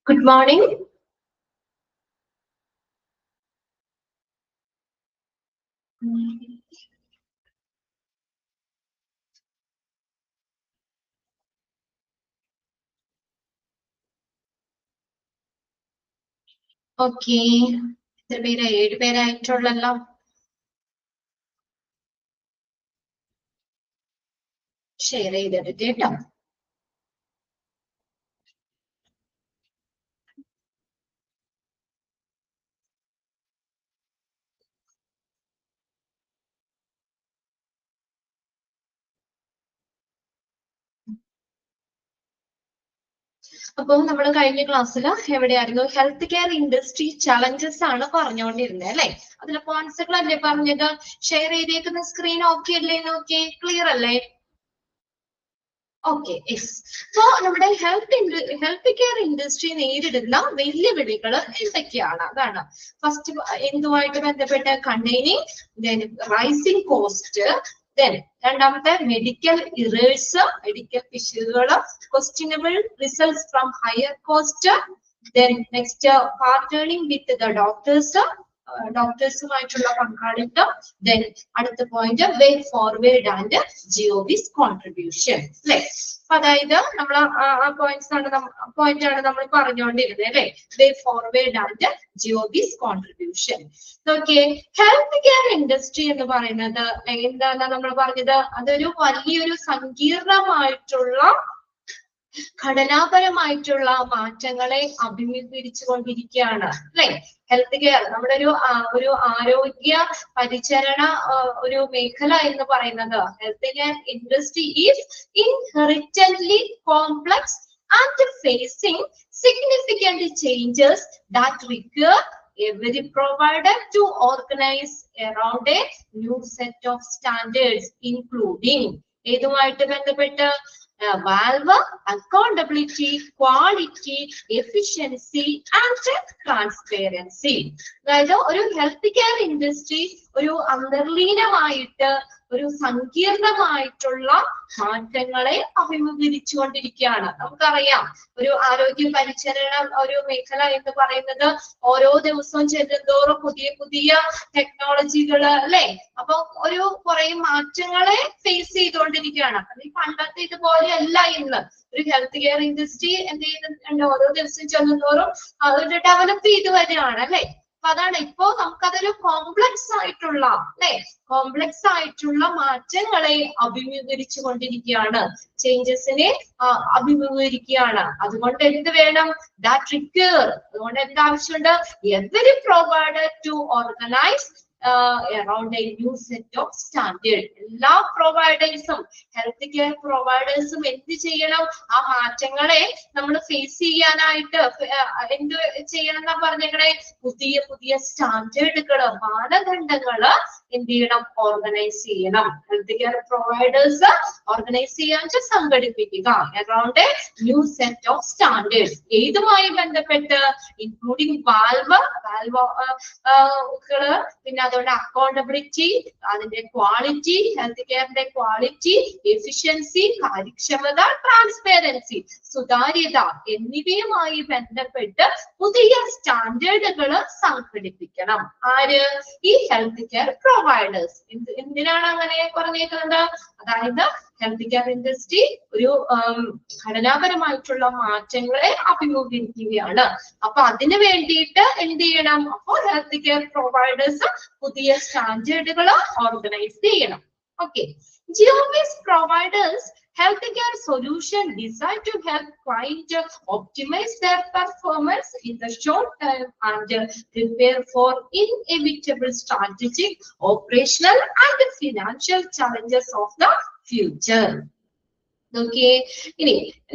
Good morning. Okay. എത്ര പേരായി? 7 പേരായിട്ടുള്ളല്ലോ. Share ചെയ്തിട്ട് കേട്ടോ. അപ്പോൾ നമ്മൾ കഴിഞ്ഞ ക്ലാസ്സിൽ എവിടെയായിരുന്നു? ഹെൽത്ത് കെയർ ഇൻഡസ്ട്രി ചലഞ്ചസ് ആണ് പറഞ്ഞുകൊണ്ടിരുന്നത് അല്ലെ? അതിലെ പോയിന്റ്സുകൾ അല്ലേ പറഞ്ഞത്? ഷെയർ ചെയ്തേക്കുന്ന സ്ക്രീൻ ഓക്കെ അല്ലേ? നോക്കിയേ, ക്ലിയർ അല്ലേ? Okay, yes. സോ നമ്മുടെ ഹെൽത്ത് കെയർ ഇൻഡസ്ട്രി നേരിടുന്ന വെല്ലുവിളികൾ എന്തൊക്കെയാണ്? അതാണ് ഫസ്റ്റ്. എന്തുമായിട്ട് ബന്ധപ്പെട്ട്? കണ്ടെയ്നിങ് റൈസിംഗ് കോസ്റ്റ്, രണ്ടാമത്തെ മെഡിക്കൽ ഇറേഴ്സ്, മെഡിക്കൽ പിശകുകൾ, questionable results from higher cost, next partnering with the ഡോക്ടേഴ്സുമായിട്ടുള്ള പങ്കാളിത്തം, അടുത്ത point way forward and GeoBase contribution അല്ലെ? അതായത് നമ്മൾ ആ പോയിന്റ് ആണ് നമ്മൾ പറഞ്ഞുകൊണ്ടിരുന്നത് അല്ലെ? Way forward and GeoBase contribution. Okay, health care industry എന്ന് പറയുന്നത് എന്താണ് നമ്മൾ പറഞ്ഞത്? അതൊരു വലിയൊരു സങ്കീർണമായിട്ടുള്ള ഘടനാപരമായിട്ടുള്ള മാറ്റങ്ങളെ അഭിമുഖീകരിച്ചുകൊണ്ടിരിക്കുകയാണ് അല്ലെ? ഹെൽത്ത് കെയർ നമ്മുടെ ഒരു ആരോഗ്യ പരിചരണ ഒരു മേഖല എന്ന് പറയുന്നത്, health care industry is inherently complex and facing significant changes that require every provider to organize around a new set of standards, including ഏതുമായിട്ട് ബന്ധപ്പെട്ട് valve, accountability, quality, efficiency and transparency. അതായത് ഒരു ഹെൽത്ത് കെയർ ഇൻഡസ്ട്രി ഒരു അന്തർലീനമായിട്ട് ഒരു സങ്കീർണമായിട്ടുള്ള മാറ്റങ്ങളെ അഭിമുഖീകരിച്ചുകൊണ്ടിരിക്കുകയാണ്. നമുക്കറിയാം, ഒരു ആരോഗ്യ പരിചരണ ഒരു മേഖല എന്ന് പറയുന്നത് ഓരോ ദിവസവും ചെല്ലുന്തോറും പുതിയ പുതിയ ടെക്നോളജികള് അല്ലെ? അപ്പൊ കുറെ മാറ്റങ്ങളെ ഫേസ് ചെയ്തുകൊണ്ടിരിക്കുകയാണ്. അത് ഈ പണ്ടത്തെ ഇതുപോലെ അല്ല ഇന്ന്. ഒരു ഹെൽത്ത് കെയർ ഇൻഡസ്ട്രി എന്ത് ചെയ്യുന്നുണ്ട്? ഓരോ ദിവസം ചെല്ലുന്തോറും അത് ഡെവലപ്പ് ചെയ്ത് വരികയാണ് അല്ലെ? അപ്പൊ അതാണ് ഇപ്പോ നമുക്കതൊരു കോംപ്ലക്സ് ആയിട്ടുള്ള മാറ്റങ്ങളെ അഭിമുഖീകരിച്ചു കൊണ്ടിരിക്കുകയാണ്, ചേഞ്ചസിനെ അഭിമുഖീകരിക്കുകയാണ്. അതുകൊണ്ട് എന്ത് വേണം? ദാറ്റ് റിക്വയർ, അതുകൊണ്ട് എന്ത് ആവശ്യമുണ്ട്? Every provider to organise around a new set of standard. എല്ലാ പ്രൊവൈഡേഴ്സും, ഹെൽത്ത് കെയർ പ്രൊവൈഡേഴ്സും എന്ത് ചെയ്യണം? ആ മാറ്റങ്ങളെ നമ്മൾ ഫേസ് ചെയ്യാനായിട്ട് എന്ത് ചെയ്യണം എന്നാ പറഞ്ഞേക്കണേ? പുതിയ പുതിയ സ്റ്റാൻഡേർഡുകള്, മാനദണ്ഡങ്ങള് എന്ത് ചെയ്യണം? ഓർഗനൈസ് ചെയ്യണം. ഹെൽത്ത് കെയർ പ്രൊവൈഡേഴ്സ് ഓർഗനൈസ് ചെയ്യാൻ സംഘടിപ്പിക്കുക around a new set of standards. ഏതുമായി ബന്ധപ്പെട്ട്? ഇൻക്ലൂഡിംഗ് വാൽവുകള്, പിന്നെ അതുകൊണ്ട് അക്കൗണ്ടബിലിറ്റി, അതിന്റെ ക്വാളിറ്റി, ഹെൽത്ത് കെയറിന്റെ ക്വാളിറ്റി, എഫിഷ്യൻസി, കാര്യക്ഷമത, ട്രാൻസ്പെറൻസി, സുതാര്യത എന്നിവയുമായി ബന്ധപ്പെട്ട് പുതിയ സ്റ്റാൻഡേർഡുകള് സംഘടിപ്പിക്കണം. ആര്? ഈ ഹെൽത്ത് കെയർ പ്രൊവൈഡേഴ്സ്. എന്തിനാണ് അങ്ങനെ പറഞ്ഞേക്കുന്നത്? അതായത് ഹെൽത്ത് കെയർ ഇൻഡസ്ട്രി ഒരു ഘടനാപരമായിട്ടുള്ള മാറ്റങ്ങളെ അഭിമുഖീകരിക്കുകയാണ്. അപ്പൊ അതിന് വേണ്ടിയിട്ട് എന്ത് ചെയ്യണം? അപ്പോ ഹെൽത്ത് കെയർ പ്രൊവൈഡേഴ്സ് പുതിയ സ്റ്റാൻഡേർഡുകൾ ഓർഗനൈസ് ചെയ്യണം. Okay, GeoBase providers healthcare solution designed to help clients optimize their performance in the short term and prepare for inevitable strategic, operational and financial challenges of the future. Okay,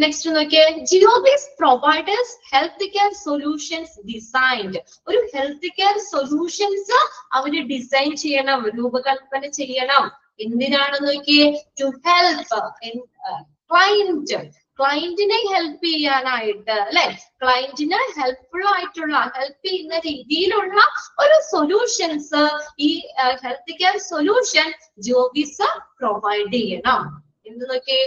next നോക്കിയേ, GeoBase providers health care solutions designed. ഒരു health care solutions അവര് design ചെയ്യണം, രൂപകൽപ്പന ചെയ്യണം. എന്തിനാണെന്ന് നോക്കിയേ? To help ക്ലയന്റിനെ help ചെയ്യാനായിട്ട് അല്ലെ? ക്ലയന്റിന് ഹെൽപ്ഫുൾ ആയിട്ടുള്ള, ഹെൽപ്പ് ചെയ്യുന്ന രീതിയിലുള്ള ഒരു സൊല്യൂഷൻസ് ഈ ഹെൽത്ത് കെയർ സൊല്യൂഷൻ ജിഒബിസ് പ്രൊവൈഡ് ചെയ്യണം. എന്തൊക്കെ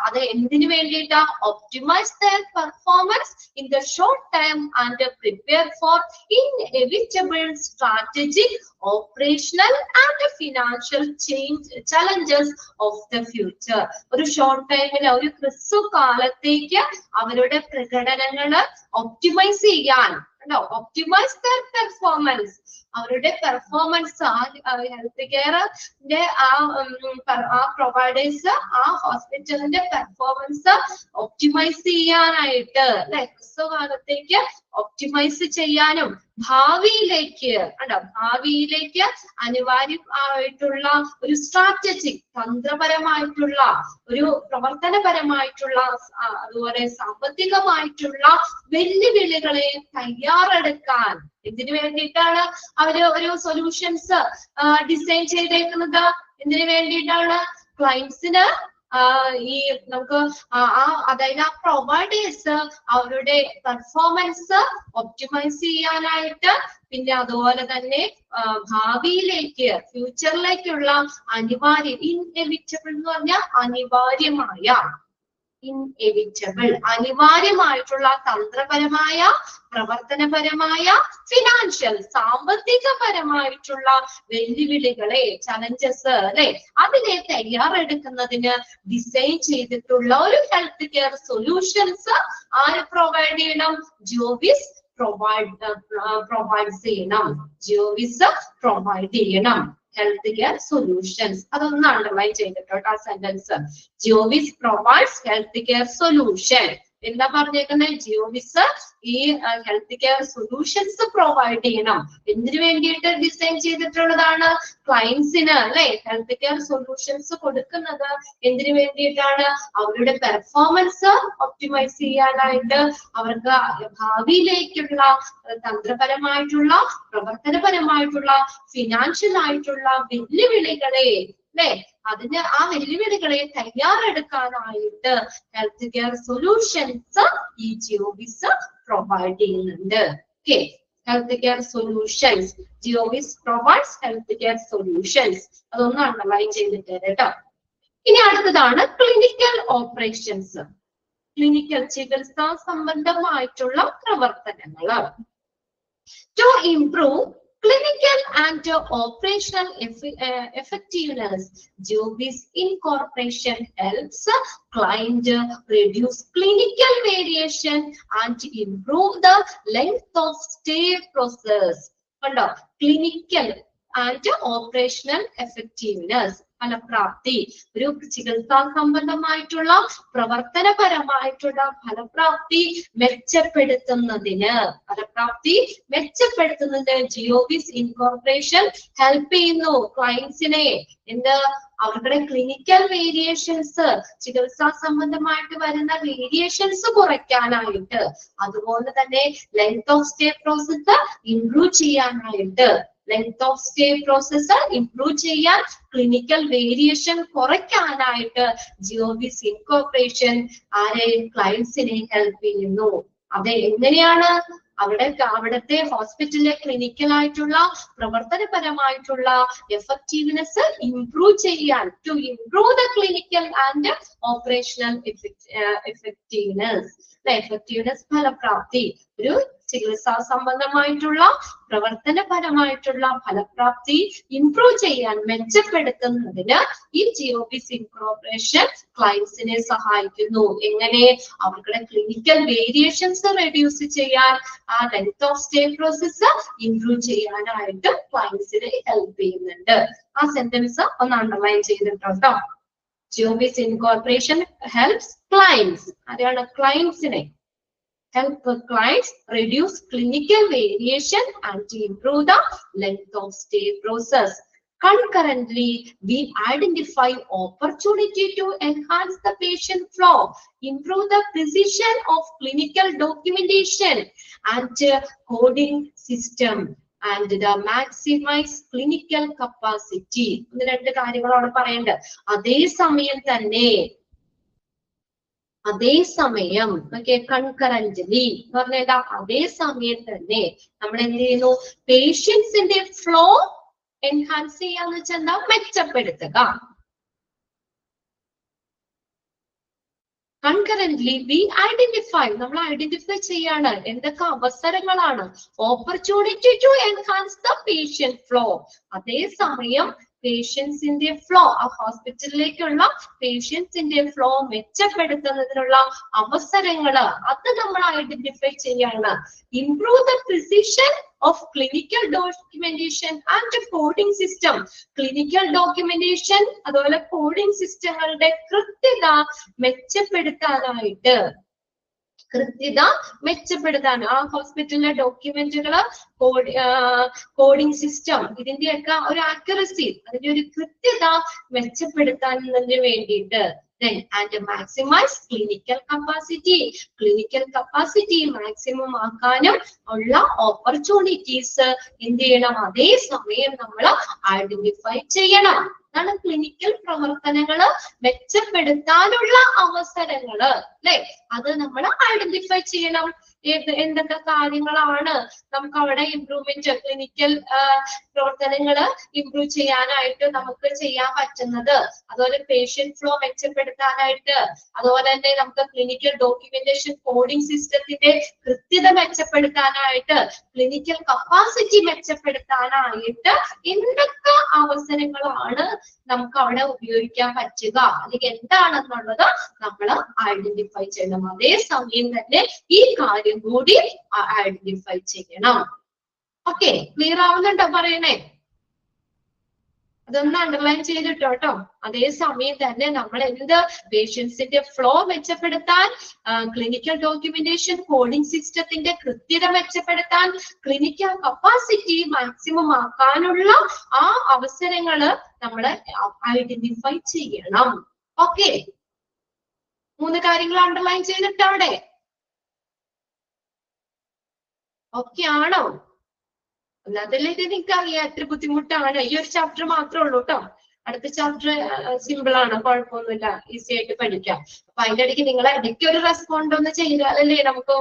അത് എന്തിനു വേണ്ടിയിട്ടാ? optimize their performance in the short term and prepare for inevitable strategic, operational and financial challenges of the future. ഒരു ഷോർട്ട് ടൈമിൽ ഒരു ഹ്രസ്വ കാലത്തേക്ക് അവരുടെ പ്രകടനങ്ങള് ഒപ്റ്റിമൈസ് ചെയ്യാൻ, optimize their performance, അവരുടെ പെർഫോമൻസ് ഹെൽത്ത് കെയറിന്റെ ആ പ്രൊവൈഡേഴ്സ് ആ ഹോസ്പിറ്റലിന്റെ പെർഫോമൻസ് ഒപ്റ്റിമൈസ് ചെയ്യാനായിട്ട് അല്ലെ ഹ്രസ്വകാലത്തേക്ക് ഒപ്റ്റിമൈസ് ചെയ്യാനും ഭാവിയിലേക്ക് അനിവാര്യമായിട്ടുള്ള ഒരു സ്ട്രാറ്റജിക് തന്ത്രപരമായിട്ടുള്ള ഒരു പ്രവർത്തനപരമായിട്ടുള്ള അതുപോലെ സാമ്പത്തികമായിട്ടുള്ള വെല്ലുവിളികളെ തയ്യാറെടുക്കാൻ എന്തിനു വേണ്ടിയിട്ടാണ് അവര് ഒരു സൊല്യൂഷൻസ് ഡിസൈൻ ചെയ്തേക്കുന്നത്? എന്തിനു വേണ്ടിയിട്ടാണ്? ക്ലയൻസിന് ഈ നമുക്ക് അതായത് ആ പ്രൊവൈഡേഴ്സ് അവരുടെ പെർഫോമൻസ് ഒപ്റ്റിമൈസ് ചെയ്യാനായിട്ട്, പിന്നെ അതുപോലെ തന്നെ ഭാവിയിലേക്ക് ഫ്യൂച്ചറിലേക്കുള്ള ഇൻഎവിറ്റബിൾ എന്ന് പറഞ്ഞാൽ അനിവാര്യമായിട്ടുള്ള തന്ത്രപരമായ പ്രവർത്തനപരമായ ഫിനാൻഷ്യൽ സാമ്പത്തികപരമായിട്ടുള്ള വെല്ലുവിളികളെ ചലഞ്ചസ് അല്ലെ അതിനെ തയ്യാറെടുക്കുന്നതിന് ഡിസൈൻ ചെയ്തിട്ടുള്ള ഒരു ഹെൽത്ത് കെയർ സൊല്യൂഷൻസ് ആര് പ്രൊവൈഡ് ചെയ്യണം? ജിയോവിസ് പ്രൊവൈഡ് ചെയ്യണം ഹെൽത്ത് കെയർ സൊല്യൂഷൻസ്. അതൊന്ന് അണ്ടർലൈൻ ചെയ്തിട്ടോ ആ സെന്റൻസ്. ജിയോവിസ് പ്രൊവൈഡ്സ് ഹെൽത്ത് കെയർ സൊല്യൂഷൻ. എന്താ പറഞ്ഞേക്കുന്നത്? ജിയോവിസ് ഈ ഹെൽത്ത് കെയർ സൊല്യൂഷൻസ് പ്രൊവൈഡ് ചെയ്യണം. എന്തിനു വേണ്ടിയിട്ട് ഡിസൈൻ ചെയ്തിട്ടുള്ളതാണ്? ക്ലയൻസിന് അല്ലെ ഹെൽത്ത് കെയർ സൊല്യൂഷൻസ് കൊടുക്കുന്നത് എന്തിനു വേണ്ടിയിട്ടാണ്? അവരുടെ പെർഫോമൻസ് ഒപ്റ്റിമൈസ് ചെയ്യാനായിട്ട്, അവർക്ക് ഭാവിയിലേക്കുള്ള തന്ത്രപരമായിട്ടുള്ള പ്രവർത്തനപരമായിട്ടുള്ള ഫിനാൻഷ്യൽ ആയിട്ടുള്ള വെല്ലുവിളികളെ അല്ലെ അതിന് ആ വെല്ലുവിളികളെ തയ്യാറെടുക്കാനായിട്ട് ഹെൽത്ത് കെയർ സൊല്യൂഷൻസ് ഈ ജിയോവിസ് പ്രൊവൈഡ് ചെയ്യുന്നുണ്ട്. ഓക്കെ, ഹെൽത്ത് കെയർ സൊല്യൂഷൻസ്, ജിയോവിസ് പ്രൊവൈഡ്സ് ഹെൽത്ത് കെയർ സൊല്യൂഷൻസ്. അതൊന്ന് അണ്ടർലൈൻ ചെയ്തിട്ട് കേട്ടോ. ഇനി അടുത്തതാണ് ക്ലിനിക്കൽ ഓപ്പറേഷൻസ്. ക്ലിനിക്കൽ ചികിത്സാ സംബന്ധമായിട്ടുള്ള പ്രവർത്തനങ്ങൾ. To improve clinical and operational effectiveness, Jiovis incorporation helps client reduce clinical variation and improve the length of stay process. Clinical and operational effectiveness, ഫലപ്രാപ്തി, ഒരു ചികിത്സാ സംബന്ധമായിട്ടുള്ള പ്രവർത്തനപരമായിട്ടുള്ള ഫലപ്രാപ്തി മെച്ചപ്പെടുത്തുന്നതിന് ജിയോവിസ് ഇൻകോർപ്പറേഷൻ ഹെൽപ്പ് ചെയ്യുന്നു ക്ലയൻസിനെ. അവരുടെ ക്ലിനിക്കൽ വേരിയേഷൻസ്, ചികിത്സാ സംബന്ധമായിട്ട് വരുന്ന വേരിയേഷൻസ് കുറയ്ക്കാനായിട്ട്, അതുപോലെ തന്നെ length of stay process improve ചെയ്യാനായിട്ട്, ചെയ്യാൻ ക്ലിനിക്കൽ വേരിയേഷൻ കുറയ്ക്കാനായിട്ട് ജിയോവിസ് ഇൻകോർപ്പറേഷൻ ക്ലയൻസിനെ ഹെൽപ്പ് ചെയ്യുന്നു. അത് എങ്ങനെയാണ്? അവിടുത്തെ ഹോസ്പിറ്റലിലെ ക്ലിനിക്കൽ ആയിട്ടുള്ള പ്രവർത്തനപരമായിട്ടുള്ള എഫക്റ്റീവ്നെസ് ഇംപ്രൂവ് ചെയ്യാൻ, to improve the clinical and operational effectiveness ഫലപ്രാപ്തി, ഒരു ചികിത്സാ സംബന്ധമായിട്ടുള്ള പ്രവർത്തനപരമായിട്ടുള്ള ഫലപ്രാപ്തി ഇംപ്രൂവ് ചെയ്യാൻ, മെച്ചപ്പെടുത്തുന്നതിന് ഈ ജിയോവിസ് ഇൻകോർപ്പറേഷൻ ക്ലയൻസിനെ സഹായിക്കുന്നു. എങ്ങനെ? അവരുടെ ക്ലിനിക്കൽ വേരിയേഷൻസ് റെഡ്യൂസ് ചെയ്യാൻ, ആ length of stay process improve ചെയ്യാനായിട്ട് ക്ലയൻസിനെ ഹെൽപ്പ് ചെയ്യുന്നുണ്ട്. ആ സെന്റൻസ് ഒന്ന് അണ്ടർലൈൻ ചെയ്തിട്ടോ. ജിയോവിസ് ഇൻകോർപ്പറേഷൻ ഹെൽപ്സ് ക്ലയൻസ്. ആരാണ്? ക്ലയൻസിനെ. Help clients reduce clinical variation and improve the length of stay process. Concurrently, we identify opportunity to enhance the patient flow, improve the precision of clinical documentation and coding system, and the maximize clinical capacity. ഇത് രണ്ട് കാര്യങ്ങളാണ് പറയേണ്ടത്. അതേസമയം കൺകറന്റ്ലി എന്ന് പറഞ്ഞാൽ അതേസമയം തന്നെ നമ്മൾ എന്ത് ചെയ്യുന്നു? പേഷ്യൻസിന്റെ ഫ്ലോ എൻഹാൻസ് ചെയ്യാന്ന് വെച്ചാൽ എന്താ? മെച്ചപ്പെടുത്തുക. കൺകറന്റ്ലി വി ഐഡന്റിഫൈ, നമ്മൾ ഐഡന്റിഫൈ ചെയ്യാണ് എന്തൊക്കെ അവസരങ്ങളാണ്. Opportunity to enhance the patient flow, അതേസമയം പേഷ്യൻസിന്റെ ഫ്ലോ, ആ ഹോസ്പിറ്റലിലേക്കുള്ള പേഷ്യൻസിന്റെ ഫ്ലോ മെച്ചപ്പെടുത്തുന്നതിനുള്ള അവസരങ്ങള് അത് നമ്മൾ ഐഡന്റിഫൈ ചെയ്യാണ്. Improve the precision of clinical documentation and coding system, clinical documentation അതുപോലെ കോഡിംഗ് സിസ്റ്റങ്ങളുടെ കൃത്യത മെച്ചപ്പെടുത്താനായിട്ട്, ആ ഹോസ്പിറ്റലിലെ ഡോക്യുമെന്റുകള്, കോഡിംഗ് സിസ്റ്റം, ഇതിന്റെയൊക്കെ ഒരു ആക്യുറസി, അതിന്റെ ഒരു കൃത്യത മെച്ചപ്പെടുത്താനതിന് വേണ്ടിയിട്ട്. And maximize clinical capacity, clinical capacity maximum ആക്കാനും ഉള്ള ഓപ്പർച്യൂണിറ്റീസ് എന്ത് ചെയ്യണം, അതേസമയം നമ്മൾ ഐഡന്റിഫൈ ചെയ്യണം. അതാണ് ക്ലിനിക്കൽ പ്രവർത്തനങ്ങള് മെച്ചപ്പെടുത്താനുള്ള അവസരങ്ങള്, അല്ലെ? അത് നമ്മൾ ഐഡന്റിഫൈ ചെയ്യണം. എന്തൊക്കെ കാര്യങ്ങളാണ് നമുക്ക് അവിടെ ഇംപ്രൂവ്മെന്റ്, ക്ലിനിക്കൽ പ്രവർത്തനങ്ങള് ഇംപ്രൂവ് ചെയ്യാനായിട്ട് നമുക്ക് ചെയ്യാൻ പറ്റുന്നത്, അതുപോലെ പേഷ്യന്റ് ഫ്ലോ മെച്ചപ്പെടുത്താനായിട്ട്, അതുപോലെ തന്നെ നമുക്ക് ക്ലിനിക്കൽ ഡോക്യുമെന്റേഷൻ കോഡിംഗ് സിസ്റ്റത്തിന്റെ കൃത്യത മെച്ചപ്പെടുത്താനായിട്ട്, ക്ലിനിക്കൽ കപ്പാസിറ്റി മെച്ചപ്പെടുത്താനായിട്ട് എന്തൊക്കെ അവസരങ്ങളാണ് നമുക്ക് അവിടെ ഉപയോഗിക്കാൻ പറ്റുക, അല്ലെങ്കിൽ എന്താണെന്നുള്ളത് നമ്മൾ ഐഡന്റിഫൈ ചെയ്യണം. അതേസമയം തന്നെ ഈ കാര്യം കൂടി ഐഡന്റിഫൈ ചെയ്യണം. ഓക്കെ, ക്ലിയർ ആവുന്നുണ്ടോ പറയണേ? അതൊന്ന് അണ്ടർലൈൻ ചെയ്തിട്ടോ കേട്ടോ. അതേസമയം തന്നെ നമ്മൾ എന്ത്, പേഷ്യൻസിന്റെ ഫ്ലോ മെച്ചപ്പെടുത്താൻ, ക്ലിനിക്കൽ ഡോക്യുമെന്റേഷൻ കോഡിംഗ് സിസ്റ്റത്തിന്റെ കൃത്യത മെച്ചപ്പെടുത്താൻ, ക്ലിനിക്കൽ കപ്പാസിറ്റി മാക്സിമം ആക്കാനുള്ള ആ അവസരങ്ങള് നമ്മൾ ഐഡന്റിഫൈ ചെയ്യണം. ഓക്കെ, 3 കാര്യങ്ങൾ അണ്ടർലൈൻ ചെയ്തിട്ട് അവിടെ ഓക്കെ ആണോ? അല്ലാതല്ലേ ഇത് നിങ്ങൾക്ക് അറിയാം എത്ര ബുദ്ധിമുട്ടാണ്. ഈ ഒരു ചാപ്റ്റർ മാത്രമേ ഉള്ളൂ കേട്ടോ. അടുത്ത ചാപ്റ്റർ സിമ്പിൾ ആണ്, കുഴപ്പമൊന്നുമില്ല, ഈസി ആയിട്ട് പഠിക്കാം. അപ്പൊ അതിന്റെ ഇടയ്ക്ക് നിങ്ങൾ ഇടയ്ക്ക് ഒരു റെസ്പോണ്ട് ഒന്ന് ചെയ്താലല്ലേ നമുക്ക്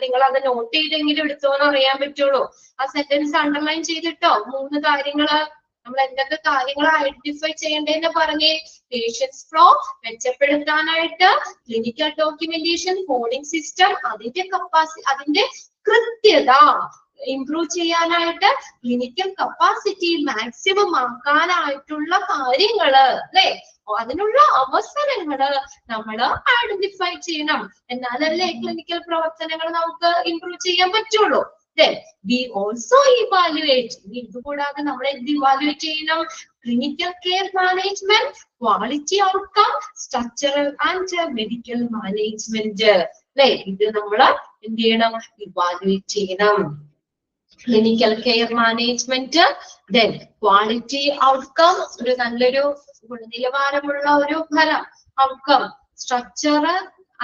നിങ്ങൾ അത് നോട്ട് ചെയ്തെങ്കിലും എടുത്തോന്ന് അറിയാൻ പറ്റുള്ളൂ. ആ സെന്റൻസ് അണ്ടർലൈൻ ചെയ്തിട്ടോ. 3 കാര്യങ്ങള് നമ്മൾ എന്തൊക്കെ കാര്യങ്ങൾ ഐഡന്റിഫൈ ചെയ്യേണ്ടതെന്ന് പറഞ്ഞേ. പേഷ്യൻസ് ഫ്ലോ മെച്ചപ്പെടുത്താനായിട്ട് ക്ലിനിക്കൽ ഡോക്യുമെന്റേഷൻ കോഡിംഗ് സിസ്റ്റം, അതിന്റെ കപ്പാസിറ്റി, അതിന്റെ കൃത്യത ഇംപ്രൂവ് ചെയ്യാനായിട്ട്, ക്ലിനിക്കൽ കപ്പാസിറ്റി മാക്സിമം ആക്കാനായിട്ടുള്ള കാര്യങ്ങള്, അല്ലെ? അതിനുള്ള അവസരങ്ങള് നമ്മൾ ഐഡന്റിഫൈ ചെയ്യണം. എന്നാലല്ലേ ക്ലിനിക്കൽ പ്രവർത്തനങ്ങൾ നമുക്ക് ഇംപ്രൂവ് ചെയ്യാൻ പറ്റുള്ളൂ. We also evaluate, ഇതുകൂടാതെ നമ്മൾ എന്ത് ഇവാലുവേറ്റ് ചെയ്യണം? Clinical care management, quality outcome, structural and medical management, അല്ലെ? ഇത് നമ്മൾ എന്ത് ചെയ്യണം? ഇവാലുവേറ്റ് ചെയ്യണം. Clinical care management, then quality outcome, ഒരു നല്ലൊരു ഗുണനിലവാരമുള്ള ഒരു ഫലം, outcome, structure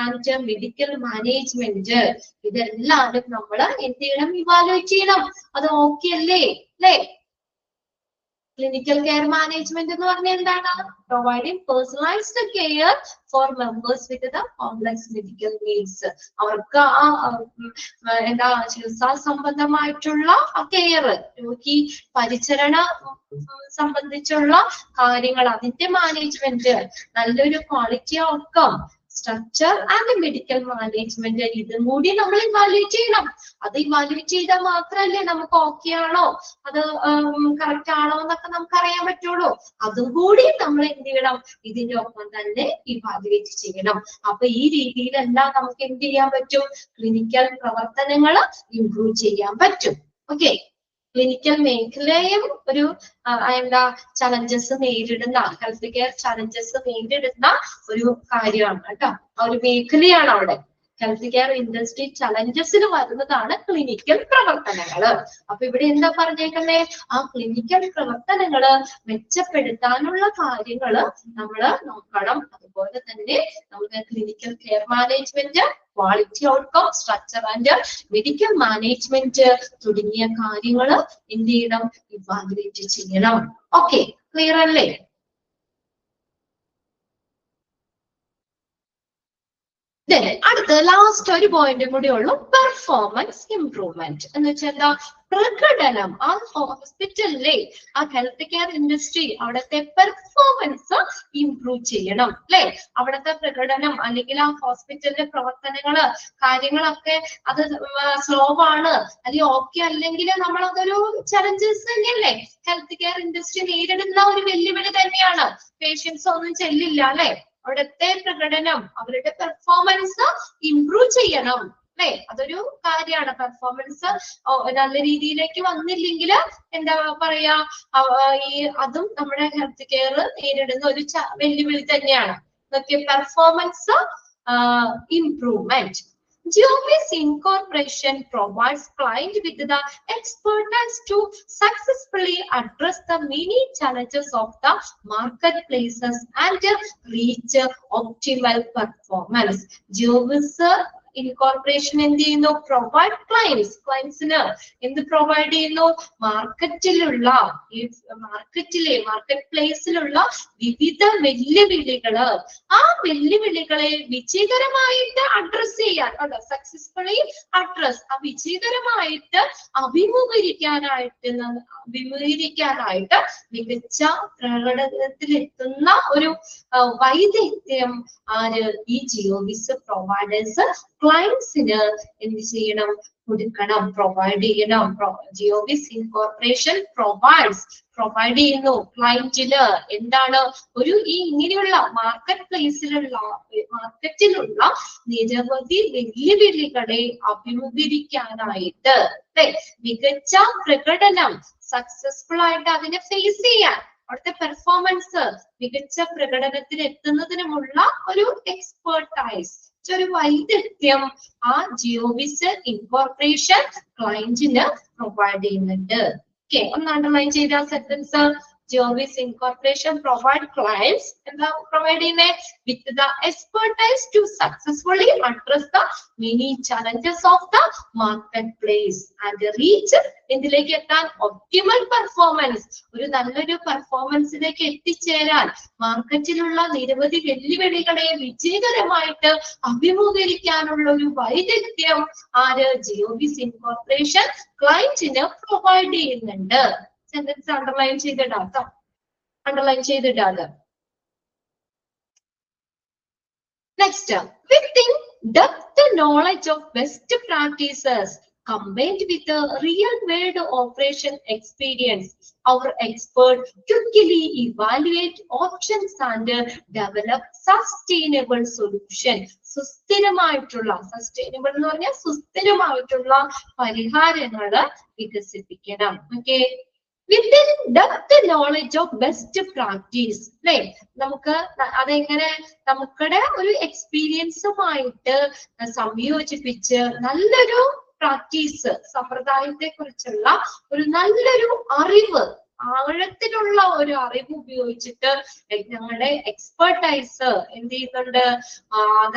and medical management, ഇതെല്ലാവരും നമ്മൾ എന്ത് ചെയ്യണം? ഇവാലുവേറ്റ് ചെയ്യണം. അത് ഓക്കെ അല്ലേ? അല്ലേ? ക്ലിനിക്കൽ കെയർ മാനേജ്മെന്റ് എന്ന് പറഞ്ഞാൽ എന്താണ്? Providing personalised care for members with the complex medical needs. അവർക്ക് എന്താ ചികിത്സാ സംബന്ധമായിട്ടുള്ള കെയർ, രോഗി പരിചരണ സംബന്ധിച്ചുള്ള കാര്യങ്ങൾ, അതിന്റെ മാനേജ്മെന്റ്, നല്ലൊരു quality outcome, structure and medical management, ഇതും കൂടി നമ്മൾ ഇവാലുവേറ്റ് ചെയ്യണം. അത് ഇവാലുവേറ്റ് ചെയ്താൽ മാത്രമല്ലേ നമുക്ക് ഓക്കെ ആണോ, അത് കറക്റ്റ് ആണോ എന്നൊക്കെ നമുക്ക് അറിയാൻ പറ്റുള്ളൂ. അതും കൂടി നമ്മൾ എന്ത് ചെയ്യണം? ഇതിന്റെ ഒപ്പം തന്നെ ഇവാലുവേറ്റ് ചെയ്യണം. അപ്പൊ ഈ രീതിയിലെല്ലാം നമുക്ക് എന്ത് ചെയ്യാൻ പറ്റും? ക്ലിനിക്കൽ പ്രവർത്തനങ്ങൾ ഇംപ്രൂവ് ചെയ്യാൻ പറ്റും. ഓക്കെ, ക്ലിനിക്കൽ മേഖലയും ഒരു എന്താ ചലഞ്ചസ് നേരിടുന്ന, ഹെൽത്ത് കെയർ ചലഞ്ചസ് നേരിടുന്ന ഒരു കാര്യമാണ് കേട്ടോ. ആ ഒരു മേഖലയാണ് അവിടെ. ഹെൽത്ത് കെയർ ഇൻഡസ്ട്രി ചലഞ്ചസിന് വരുന്നതാണ് ക്ലിനിക്കൽ പ്രവർത്തനങ്ങള്. അപ്പൊ ഇവിടെ എന്താ പറഞ്ഞേക്കുന്നേ? ആ ക്ലിനിക്കൽ പ്രവർത്തനങ്ങള് മെച്ചപ്പെടുത്താനുള്ള കാര്യങ്ങള് നമ്മള് നോക്കണം. അതുപോലെ തന്നെ നമുക്ക് clinical care management, quality outcome, structure and medical management തുടങ്ങിയ കാര്യങ്ങള് എന്ത് ചെയ്യണം? ഇവാലുവേറ്റ് ചെയ്യണം. ഓക്കെ, ക്ലിയർ അല്ലേ? അടുത്ത ലാസ്റ്റ് ഒരു പോയിന്റും കൂടി ഉള്ളൂ, പെർഫോമൻസ് ഇംപ്രൂവ്മെന്റ് എന്ന് വെച്ചാൽ എന്താ, പ്രകടനം. ആ ഹോസ്പിറ്റലിലെ ആ ഹെൽത്ത് കെയർ ഇൻഡസ്ട്രി അവിടുത്തെ പെർഫോമൻസ് ഇംപ്രൂവ് ചെയ്യണം, അല്ലെ? അവിടുത്തെ പ്രകടനം അല്ലെങ്കിൽ ആ ഹോസ്പിറ്റലിന്റെ പ്രവർത്തനങ്ങള് കാര്യങ്ങളൊക്കെ അത് സ്ലോ ആണ് അല്ലെങ്കിൽ ഓക്കെ അല്ലെങ്കിൽ നമ്മൾ അതൊരു ചലഞ്ചസ് തന്നെയല്ലേ? ഹെൽത്ത് കെയർ ഇൻഡസ്ട്രി നേരിടുന്ന ഒരു വെല്ലുവിളി തന്നെയാണ്. പേഷ്യൻസ് ഒന്നും ചെല്ലില്ല, അല്ലെ? അവിടുത്തെ പ്രകടനം, അവരുടെ പെർഫോമൻസ് ഇംപ്രൂവ് ചെയ്യണം, അല്ലെ? അതൊരു കാര്യമാണ്. പെർഫോമൻസ് നല്ല രീതിയിലേക്ക് വന്നില്ലെങ്കിൽ എന്താ പറയാ, അതും നമ്മുടെ ഹെൽത്ത് കെയർ നേരിടുന്ന ഒരു വെല്ലുവിളി തന്നെയാണ്. Performance improvement. GeoBase Incorporation provides client with the expertise to successfully address the many challenges of the marketplaces and reach optimal performance. GeoBase incorporation എന്ത് ചെയ്യുന്നു? പ്രൊവൈഡ് ക്ലയൻസിന് എന്ത് പ്രൊവൈഡ് ചെയ്യുന്നു? മാർക്കറ്റിലുള്ള മാർക്കറ്റ് പ്ലേസിലുള്ള വിവിധ വെല്ലുവിളികള്, ആ വെല്ലുവിളികളെ വിജയകരമായിട്ട് അഡ്രസ് ചെയ്യാൻ, സക്സസ്ഫുള്ളി അഡ്രസ്, ആ വിജയകരമായിട്ട് അഭിമുഖീകരിക്കാനായിട്ട് മികച്ച പ്രകടനത്തിലെത്തുന്ന ഒരു വൈദഗ്ധ്യം ആര്? ഈ ജിയോബിസ് പ്രൊവൈഡേഴ്സ് ക്ലയൻസിന് എന്ത് ചെയ്യണം? കൊടുക്കണം, പ്രൊവൈഡ് ചെയ്യണം. ജിയോബിസ് ഇൻകോർപ്പറേഷൻ പ്രൊവൈഡ് ചെയ്യുന്നു ക്ലയന്റിന്. എന്താണ്? ഇങ്ങനെയുള്ള മാർക്കറ്റിലുള്ള നിരവധി വെല്ലുവിളികളെ അഭിമുഖീകരിക്കാനായിട്ട്, അല്ലെ? മികച്ച പ്രകടനം സക്സസ്ഫുൾ ആയിട്ട് അതിനെ ഫേസ് ചെയ്യാൻ, അവിടുത്തെ പെർഫോമൻസ് മികച്ച പ്രകടനത്തിൽ എത്തുന്നതിനുമുള്ള ഒരു എക്സ്പെർട്ടൈസ്, ഒരു വൈദഗ്ധ്യം ആ ജിയോബിസ് ഇൻകോർപ്പറേഷൻ ക്ലയന്റിന് പ്രൊവൈഡ് ചെയ്യുന്നുണ്ട്. ഓക്കെ, ഒന്ന് അണ്ടർലൈൻ ചെയ്ത sentence. GeoBase Incorporation provide clients എന്താ പ്രൊവൈഡ് ചെയ്യുന്നത്? With the expertise to successfully address the many challenges of the market place and reach എന്തിലേക്ക് എത്താൻ? Optimal performance. ഒരു നല്ലൊരു പെർഫോമൻസിലേക്ക് എത്തിച്ചേരാൻ മാർക്കറ്റിലുള്ള നിരവധി വെല്ലുവിളികളെ വിജയകരമായിട്ട് അഭിമുഖീകരിക്കാനുള്ള ഒരു വൈദഗ്ധ്യം ആര്? GeoBase Incorporation ക്ലയന്റിന് പ്രൊവൈഡ് ചെയ്യുന്നുണ്ട്. സെന്റൻസ് അണ്ടർലൈൻ ചെയ്തിടാം. Next, with depth knowledge of best practices combined with the real world operation experience, our expert quickly evaluate options and develop sustainable solution. Sustainable എന്ന് പറഞ്ഞാൽ സുസ്ഥിരമായിട്ടുള്ള പരിഹാരങ്ങൾ വികസിപ്പിക്കണം. Okay, within depth knowledge of best practice, അല്ലെ? നമുക്ക് അതെങ്ങനെ നമ്മുടെ ഒരു എക്സ്പീരിയൻസുമായിട്ട് സംയോജിപ്പിച്ച് നല്ലൊരു പ്രാക്ടീസ്, സമ്പ്രദായത്തെ കുറിച്ചുള്ള ഒരു നല്ലൊരു അറിവ്, ആഴത്തിലുള്ള ഒരു അറിവ് ഉപയോഗിച്ചിട്ട് ഞങ്ങളുടെ എക്സ്പെർട്ടൈസ് എന്ത് ചെയ്യുന്നുണ്ട്?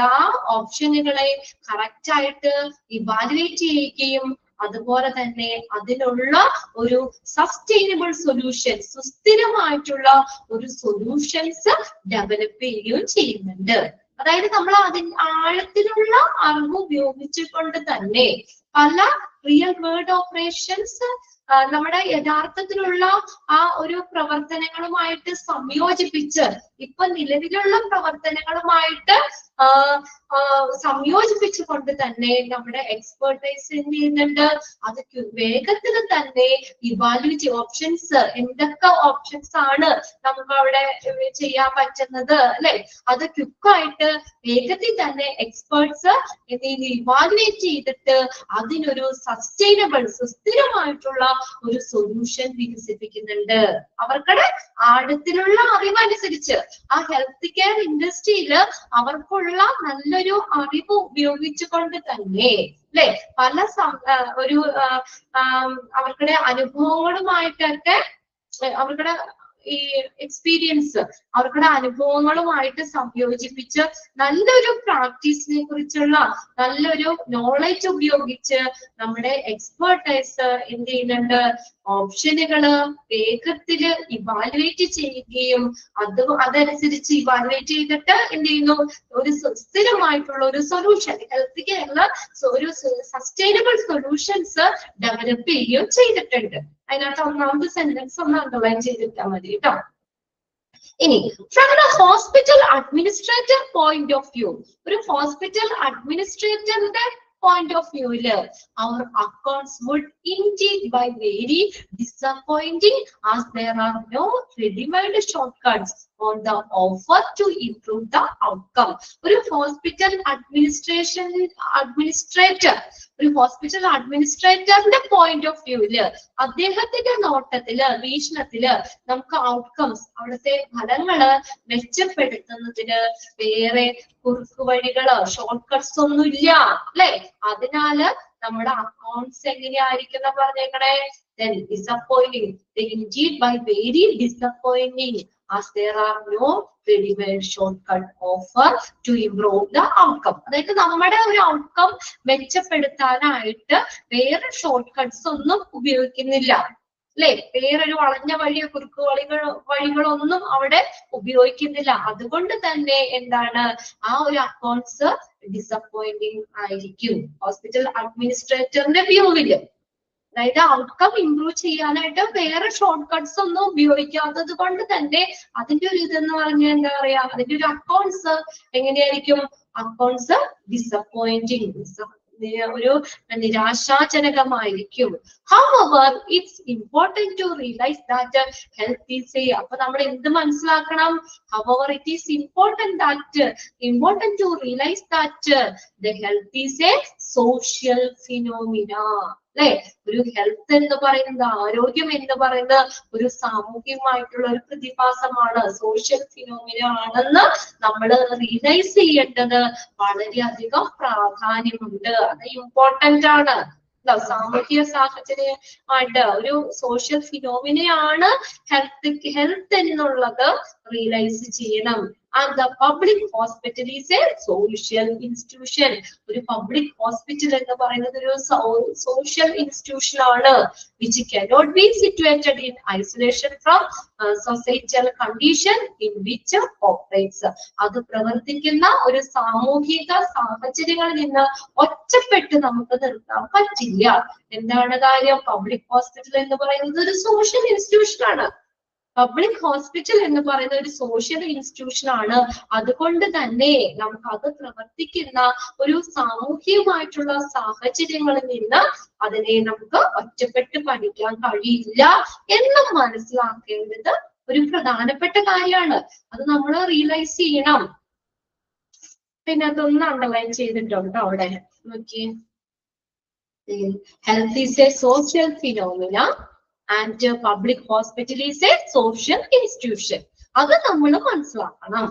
ആ ഓപ്ഷനുകളെ കറക്റ്റ് ആയിട്ട് ഇവാലുവേറ്റ് ചെയ്യുകയും അതുപോലെ തന്നെ അതിനുള്ള ഒരു സസ്റ്റൈനബിൾ സൊല്യൂഷൻ, സുസ്ഥിരമായിട്ടുള്ള ഒരു സൊല്യൂഷൻസ് ഡെവലപ്പ് ചെയ്യുകയും ചെയ്യുന്നുണ്ട്. അതായത് നമ്മൾ ആഴത്തിലുള്ള അറിവ് ഉപയോഗിച്ചുകൊണ്ട് തന്നെ പല റിയൽ വേൾഡ് ഓപ്പറേഷൻസ് നമ്മുടെ യഥാർത്ഥത്തിലുള്ള ആ ഒരു പ്രവർത്തനങ്ങളുമായിട്ട് സംയോജിപ്പിച്ച്, ഇപ്പൊ നിലവിലുള്ള പ്രവർത്തനങ്ങളുമായിട്ട് സംയോജിപ്പിച്ചുകൊണ്ട് തന്നെ നമ്മുടെ എക്സ്പെർട്ടൈസ് എന്ത് ചെയ്യുന്നുണ്ട്? അത് വേഗത്തിൽ തന്നെ ഇവാലുവേറ്റ് ഓപ്ഷൻസ്, എന്തൊക്കെ ഓപ്ഷൻസ് ആണ് നമുക്ക് അവിടെ ചെയ്യാൻ പറ്റുന്നത്, അല്ലെ? അത് ക്വിക്കായിട്ട് വേഗത്തിൽ തന്നെ എക്സ്പേർട്സ് ഇവാലുവേറ്റ് ചെയ്തിട്ട് അതിനൊരു സസ്റ്റൈനബിൾ, സുസ്ഥിരമായിട്ടുള്ള ഒരു സൊല്യൂഷൻ വികസിപ്പിക്കുന്നുണ്ട്. അവർക്കുടെ ആഴത്തിലുള്ള അറിവനുസരിച്ച് ആ ഹെൽത്ത് കെയർ ഇൻഡസ്ട്രിയിൽ അവർക്കുള്ള നല്ലൊരു അറിവ് ഉപയോഗിച്ചുകൊണ്ട് തന്നെ, അല്ലെ, പല ഒരു അവർക്കുടെ അനുഭവങ്ങളുമായിട്ടൊക്കെ അവരുടെ ഈ എക്സ്പീരിയൻസ് അവരുടെ അനുഭവങ്ങളുമായിട്ട് സംയോജിപ്പിച്ച് നല്ലൊരു പ്രാക്ടീസിനെ കുറിച്ചുള്ള നല്ലൊരു നോളജ് ഉപയോഗിച്ച് നമ്മുടെ എക്സ്പെർട്ടൈസ് എന്ത് ചെയ്യുന്നുണ്ട്, ഓപ്ഷനുകള് വേഗത്തില് ഇവാലുവേറ്റ് ചെയ്യുകയും അതനുസരിച്ച് ഇവാലുവേറ്റ് ചെയ്തിട്ട് എന്ത് ചെയ്യുന്നു, ഒരു സ്ഥിരമായിട്ടുള്ള ഒരു സൊല്യൂഷൻ ഹെൽത്ത് കെയറിൽ ഒരു സസ്റ്റൈനബിൾ സൊല്യൂഷൻസ് ഡെവലപ്പ് ചെയ്യുകയും ചെയ്തിട്ടുണ്ട്. അതിനകത്ത് ഒന്നാമത്തെ സെന്റൻസ് ഒന്ന് അണ്ടർലൈൻ ചെയ്തിട്ടാൽ മതി കേട്ടോ. ഇനി from the hospital administrator point of view, ഒരു hospital അഡ്മിനിസ്ട്രേറ്ററിന്റെ point of view, our accounts would indeed be very disappointing as there are no ready-made shortcuts on the offer to improve the outcome. ഒരു hospital administrator ഒരു hospital അഡ്മിനിസ്ട്രേറ്ററിന്റെ point of വ്യൂല്, അദ്ദേഹത്തിന്റെ നോട്ടത്തില് വീക്ഷണത്തില് നമുക്ക് outcomes അവിടുത്തെ ഫലങ്ങള് മെച്ചപ്പെടുത്തുന്നതിന് വേറെ കുറുക്കു വഴികള് ഷോർട്ട് കട്ട്സ് ഒന്നുമില്ല അല്ലെ. അതിനാല് നമ്മുടെ അക്കൗണ്ട്സ് എങ്ങനെയായിരിക്കും പറഞ്ഞേക്കണേ, then disappointing, they indeed by very disappointing as there are no ready-made shortcut offer to improve the outcome. അതായത് നമ്മുടെ ഒരു ഔട്ട്കം മെച്ചപ്പെടുത്താനായിട്ട് വേറെ ഷോർട്ട് കട്ട്സ് ഒന്നും ഉപയോഗിക്കുന്നില്ല അല്ലെ, വേറൊരു വളഞ്ഞ വഴിയോ കുറുക്കു വഴികളൊന്നും അവിടെ ഉപയോഗിക്കുന്നില്ല. അതുകൊണ്ട് തന്നെ എന്താണ്, ആ ഒരു അക്കൗണ്ട്സ് ഡിസപ്പോയിന്റിങ് ആയിരിക്കും ഹോസ്പിറ്റൽ അഡ്മിനിസ്ട്രേറ്ററിന്റെ വ്യൂവില്. അതായത് ഔട്ട്കം ഇംപ്രൂവ് ചെയ്യാനായിട്ട് വേറെ ഷോർട്ട് കട്ട്സ് ഒന്നും ഉപയോഗിക്കാത്തത് കൊണ്ട് തന്നെ അതിന്റെ ഒരു ഇതെന്ന് പറഞ്ഞാൽ എന്താ പറയാ, അതിന്റെ ഒരു അക്കൗണ്ട്സ് എങ്ങനെയായിരിക്കും, അക്കൗണ്ട്സ് ഡിസപ്പോയിന്റിങ്, ഒരു നിരാശാജനകമായിരിക്കും. However, it's important to realize that health is a, അപ്പൊ നമ്മൾ എന്ത് മനസ്സിലാക്കണം, however it is important to realize that the health is a social phenomena. അല്ലെ, ഒരു ഹെൽത്ത് എന്ന് പറയുന്നത്, ആരോഗ്യം എന്ന് പറയുന്നത് ഒരു സാമൂഹികമായിട്ടുള്ള ഒരു പ്രതിഭാസമാണ്, സോഷ്യൽ ഫിനോമിന ആണെന്ന് നമ്മൾ റിയലൈസ് ചെയ്യേണ്ടത് വളരെയധികം പ്രാധാന്യമുണ്ട്. അത് ഇമ്പോർട്ടന്റ് ആണ്. സാമൂഹിക സാഹചര്യമായിട്ട് ഒരു സോഷ്യൽ ഫിനോമിനയാണ് ഹെൽത്ത് എന്നുള്ളത് റിയലൈസ് ചെയ്യണം. And the public hospital is a social institution. ഒരു പബ്ലിക് ഹോസ്പിറ്റൽ എന്ന് പറയുന്നത് ഒരു സോഷ്യൽ ഇൻസ്റ്റിറ്റ്യൂഷൻ ആണ്, which cannot be situated in isolation from societal condition in which operates. അത് പ്രവർത്തിക്കുന്ന ഒരു സാമൂഹിക സാഹചര്യങ്ങളിൽ നിന്ന് ഒറ്റപ്പെട്ട് നമുക്ക് നിർത്താൻ പറ്റില്ല. എന്താണ് കാര്യം, പബ്ലിക് ഹോസ്പിറ്റൽ എന്ന് പറയുന്നത് ഒരു സോഷ്യൽ ഇൻസ്റ്റിറ്റ്യൂഷൻ ആണ്. പബ്ലിക് ഹോസ്പിറ്റൽ എന്ന് പറയുന്ന ഒരു സോഷ്യൽ ഇൻസ്റ്റിറ്റ്യൂഷൻ ആണ്. അതുകൊണ്ട് തന്നെ നമുക്ക് അത് പ്രവർത്തിക്കുന്ന ഒരു സാമൂഹികമായിട്ടുള്ള സാഹചര്യങ്ങളിൽ നിന്ന് അതിനെ നമുക്ക് ഒറ്റപ്പെട്ട് പഠിക്കാൻ കഴിയില്ല എന്നും മനസ്സിലാക്കേണ്ടത് ഒരു പ്രധാനപ്പെട്ട കാര്യമാണ്. അത് നമ്മൾ റിയലൈസ് ചെയ്യണം. പിന്നെ അതൊന്ന് അണ്ടർലൈൻ ചെയ്തിട്ടുണ്ട് അവിടെ നോക്കിയേ, health is A social phenomena and public hospital is a social institution. അത് നമ്മൾ മനസ്സിലാക്കണം.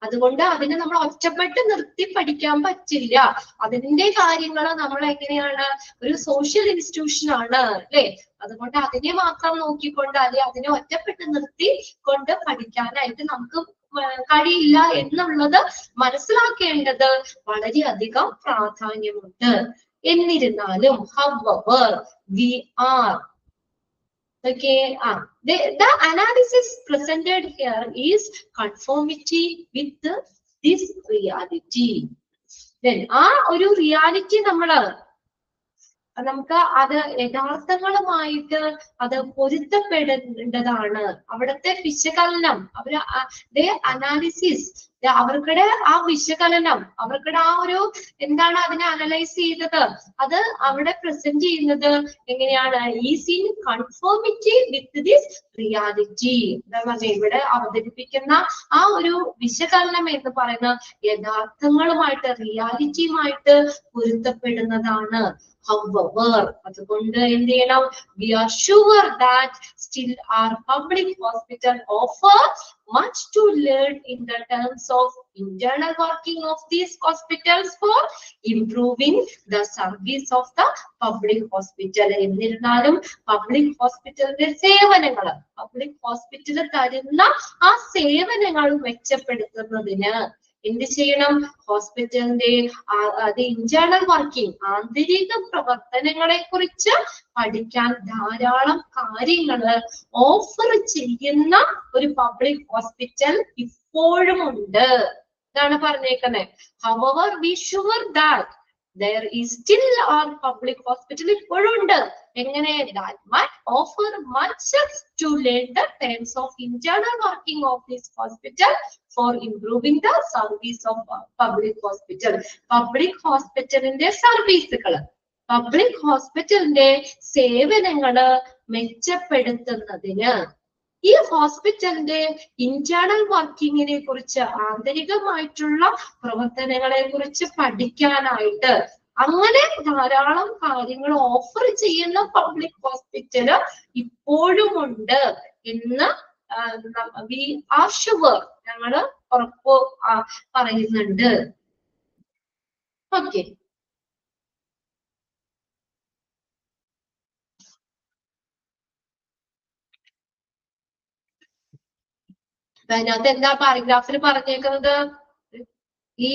അതുകൊണ്ട് അതിനെ നമ്മൾ ഒറ്റപ്പെട്ട് നിർത്തി പഠിക്കാൻ പറ്റില്ല. അതിന്റെ കാര്യങ്ങൾ നമ്മൾ എങ്ങനെയാണ്, ഒരു സോഷ്യൽ ഇൻസ്റ്റിറ്റ്യൂഷൻ ആണ് അല്ലെ. അതുകൊണ്ട് അതിനെ മാത്രം നോക്കിക്കൊണ്ട് അല്ലെങ്കിൽ അതിനെ ഒറ്റപ്പെട്ട് നിർത്തി കൊണ്ട് പഠിക്കാനായിട്ട് നമുക്ക് കഴിയില്ല എന്നുള്ളത് മനസ്സിലാക്കേണ്ടത് വളരെയധികം പ്രാധാന്യമുണ്ട്. എന്നിരുന്നാലും however we are okay, the analysis presented here is conformity with this reality. Then ഒരു റിയാലിറ്റി നമുക്ക് അത് യഥാർത്ഥങ്ങളുമായിട്ട് അത് പൊരുത്തപ്പെടേണ്ടതാണ്. അവിടുത്തെ വിശകലനം, അനാലിസിസ്, അവർക്കുടെ ആ വിശകലനം, അവർക്കുടെ ആ ഒരു എന്താണ് അതിനെ അനലൈസ് ചെയ്തത്, അത് അവിടെ പ്രസന്റ് ചെയ്യുന്നത് എങ്ങനെയാണ്, is in conformity with this reality. എന്താ പറഞ്ഞ ഇവിടെ അവതരിപ്പിക്കുന്ന ആ ഒരു വിശകലനം എന്ന് പറയുന്ന യഥാർത്ഥങ്ങളുമായിട്ട് റിയാലിറ്റിയുമായിട്ട് പൊരുത്തപ്പെടുന്നതാണ്. However, അതുകൊണ്ട് എന്ത് ചെയ്യണം, we are sure that still our public hospital offer much to learn in the terms of internal working of these hospitals for improving the service of the public hospital. എന്നിരുന്നാലും പബ്ലിക് ഹോസ്പിറ്റലിന്റെ സേവനങ്ങൾ, public hospital തരുന്ന ആ സേവനങ്ങൾ മെച്ചപ്പെടുത്തുന്നതിന് എന്ത് ചെയ്യണം? ഹോസ്പിറ്റലിന്റെ ഇന്റേണൽ വർക്കിംഗ്, ആന്തരിക പ്രവർത്തനങ്ങളെ കുറിച്ച് പഠിക്കാൻ ധാരാളം കാര്യങ്ങള് ഓഫർ ചെയ്യുന്ന ഒരു പബ്ലിക് ഹോസ്പിറ്റൽ ഇപ്പോഴും ഉണ്ട്. ഇതാണ് പറഞ്ഞേക്കുന്നത്. However, we sure that there is still our public hospital ഇപ്പോഴും ഉണ്ട്. എങ്ങനെ? That might offer much to learn the terms of internal working of this hospital for improving the service of public hospital. Public ഹോസ്പിറ്റലിന്റെ സർവീസുകള്, public ഹോസ്പിറ്റലിന്റെ സേവനങ്ങള് മെച്ചപ്പെടുത്തുന്നതിന് ഈ ഹോസ്പിറ്റലിന്റെ internal വർക്കിങ്ങിനെ കുറിച്ച്, ആന്തരികമായിട്ടുള്ള പ്രവർത്തനങ്ങളെ കുറിച്ച് പഠിക്കാനായിട്ട് അങ്ങനെ ധാരാളം കാര്യങ്ങൾ ഓഫർ ചെയ്യുന്ന പബ്ലിക് ഹോസ്പിറ്റല് ഇപ്പോഴും ഉണ്ട് എന്ന് വി ആർ ഷുവർ, ഞങ്ങള് ഉറപ്പ് പറയുന്നുണ്ട്. ഓക്കെ, അതിനകത്ത് എന്താ പാരഗ്രാഫിൽ പറഞ്ഞേക്കുന്നത്? ഈ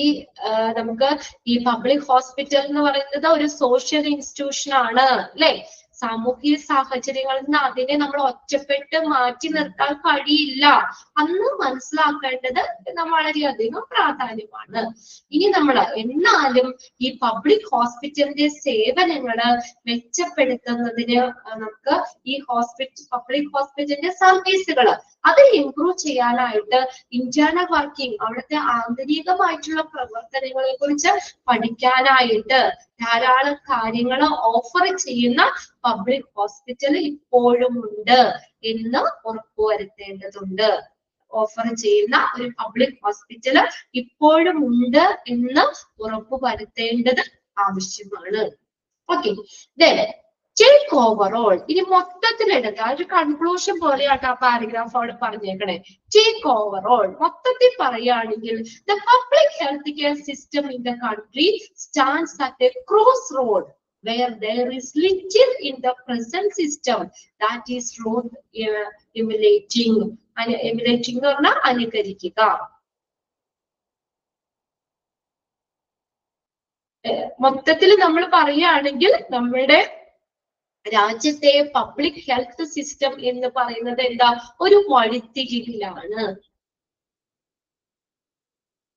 നമുക്ക് ഈ പബ്ലിക് ഹോസ്പിറ്റൽ എന്ന് പറയുന്നത് ഒരു സോഷ്യൽ ഇൻസ്റ്റിറ്റ്യൂഷൻ ആണ്, അല്ലെ? സാമൂഹിക സാഹചര്യങ്ങളിൽ നിന്ന് അതിനെ നമ്മൾ ഒറ്റപ്പെട്ട് മാറ്റി നിർത്താൻ കഴിയില്ല. അന്ന് മനസ്സിലാക്കേണ്ടത് വളരെയധികം പ്രാധാന്യമാണ്. ഇനി നമ്മൾ എന്നാലും ഈ പബ്ലിക് ഹോസ്പിറ്റലിന്റെ സേവനങ്ങള് മെച്ചപ്പെടുത്തുന്നതിന് നമുക്ക് ഈ പബ്ലിക് ഹോസ്പിറ്റലിന്റെ സർവീസുകള് അത് ഇംപ്രൂവ് ചെയ്യാനായിട്ട് ഇന്റേണൽ വർക്കിംഗ്, അവിടുത്തെ ആന്തരികമായിട്ടുള്ള പ്രവർത്തനങ്ങളെ കുറിച്ച് പഠിക്കാനായിട്ട് ധാരാളം കാര്യങ്ങൾ ഓഫർ ചെയ്യുന്ന പബ്ലിക് ഹോസ്പിറ്റൽ ഇപ്പോഴും ഉണ്ട് എന്ന് ഉറപ്പുവരുത്തേണ്ടതുണ്ട്. ഓഫർ ചെയ്യുന്ന ഒരു പബ്ലിക് ഹോസ്പിറ്റൽ ഇപ്പോഴും ഉണ്ട് എന്ന് ഉറപ്പുവരുത്തേണ്ടത് ആവശ്യമാണ്. Okay, take overall. ഇനി മൊത്തത്തിലെടുത്ത ഒരു കൺക്ലൂഷൻ പോലെയാണ് ആ പാരഗ്രാഫ് അവിടെ പറഞ്ഞേക്കണേ. ടേക്ക് ഓവറോൾ മൊത്തത്തിൽ പറയുകയാണെങ്കിൽ the public health care system in the country stands at A cross road where there is little in the present system that is worth emulating. Emulating എന്ന് പറഞ്ഞാൽ അനുകരിക്കുക. മൊത്തത്തിൽ നമ്മൾ പറയുകയാണെങ്കിൽ നമ്മുടെ രാജ്യത്തെ പബ്ലിക് ഹെൽത്ത് സിസ്റ്റം എന്ന് പറയുന്നത് എന്താ? ഒരു വഴിത്തിരിവിലാണ്.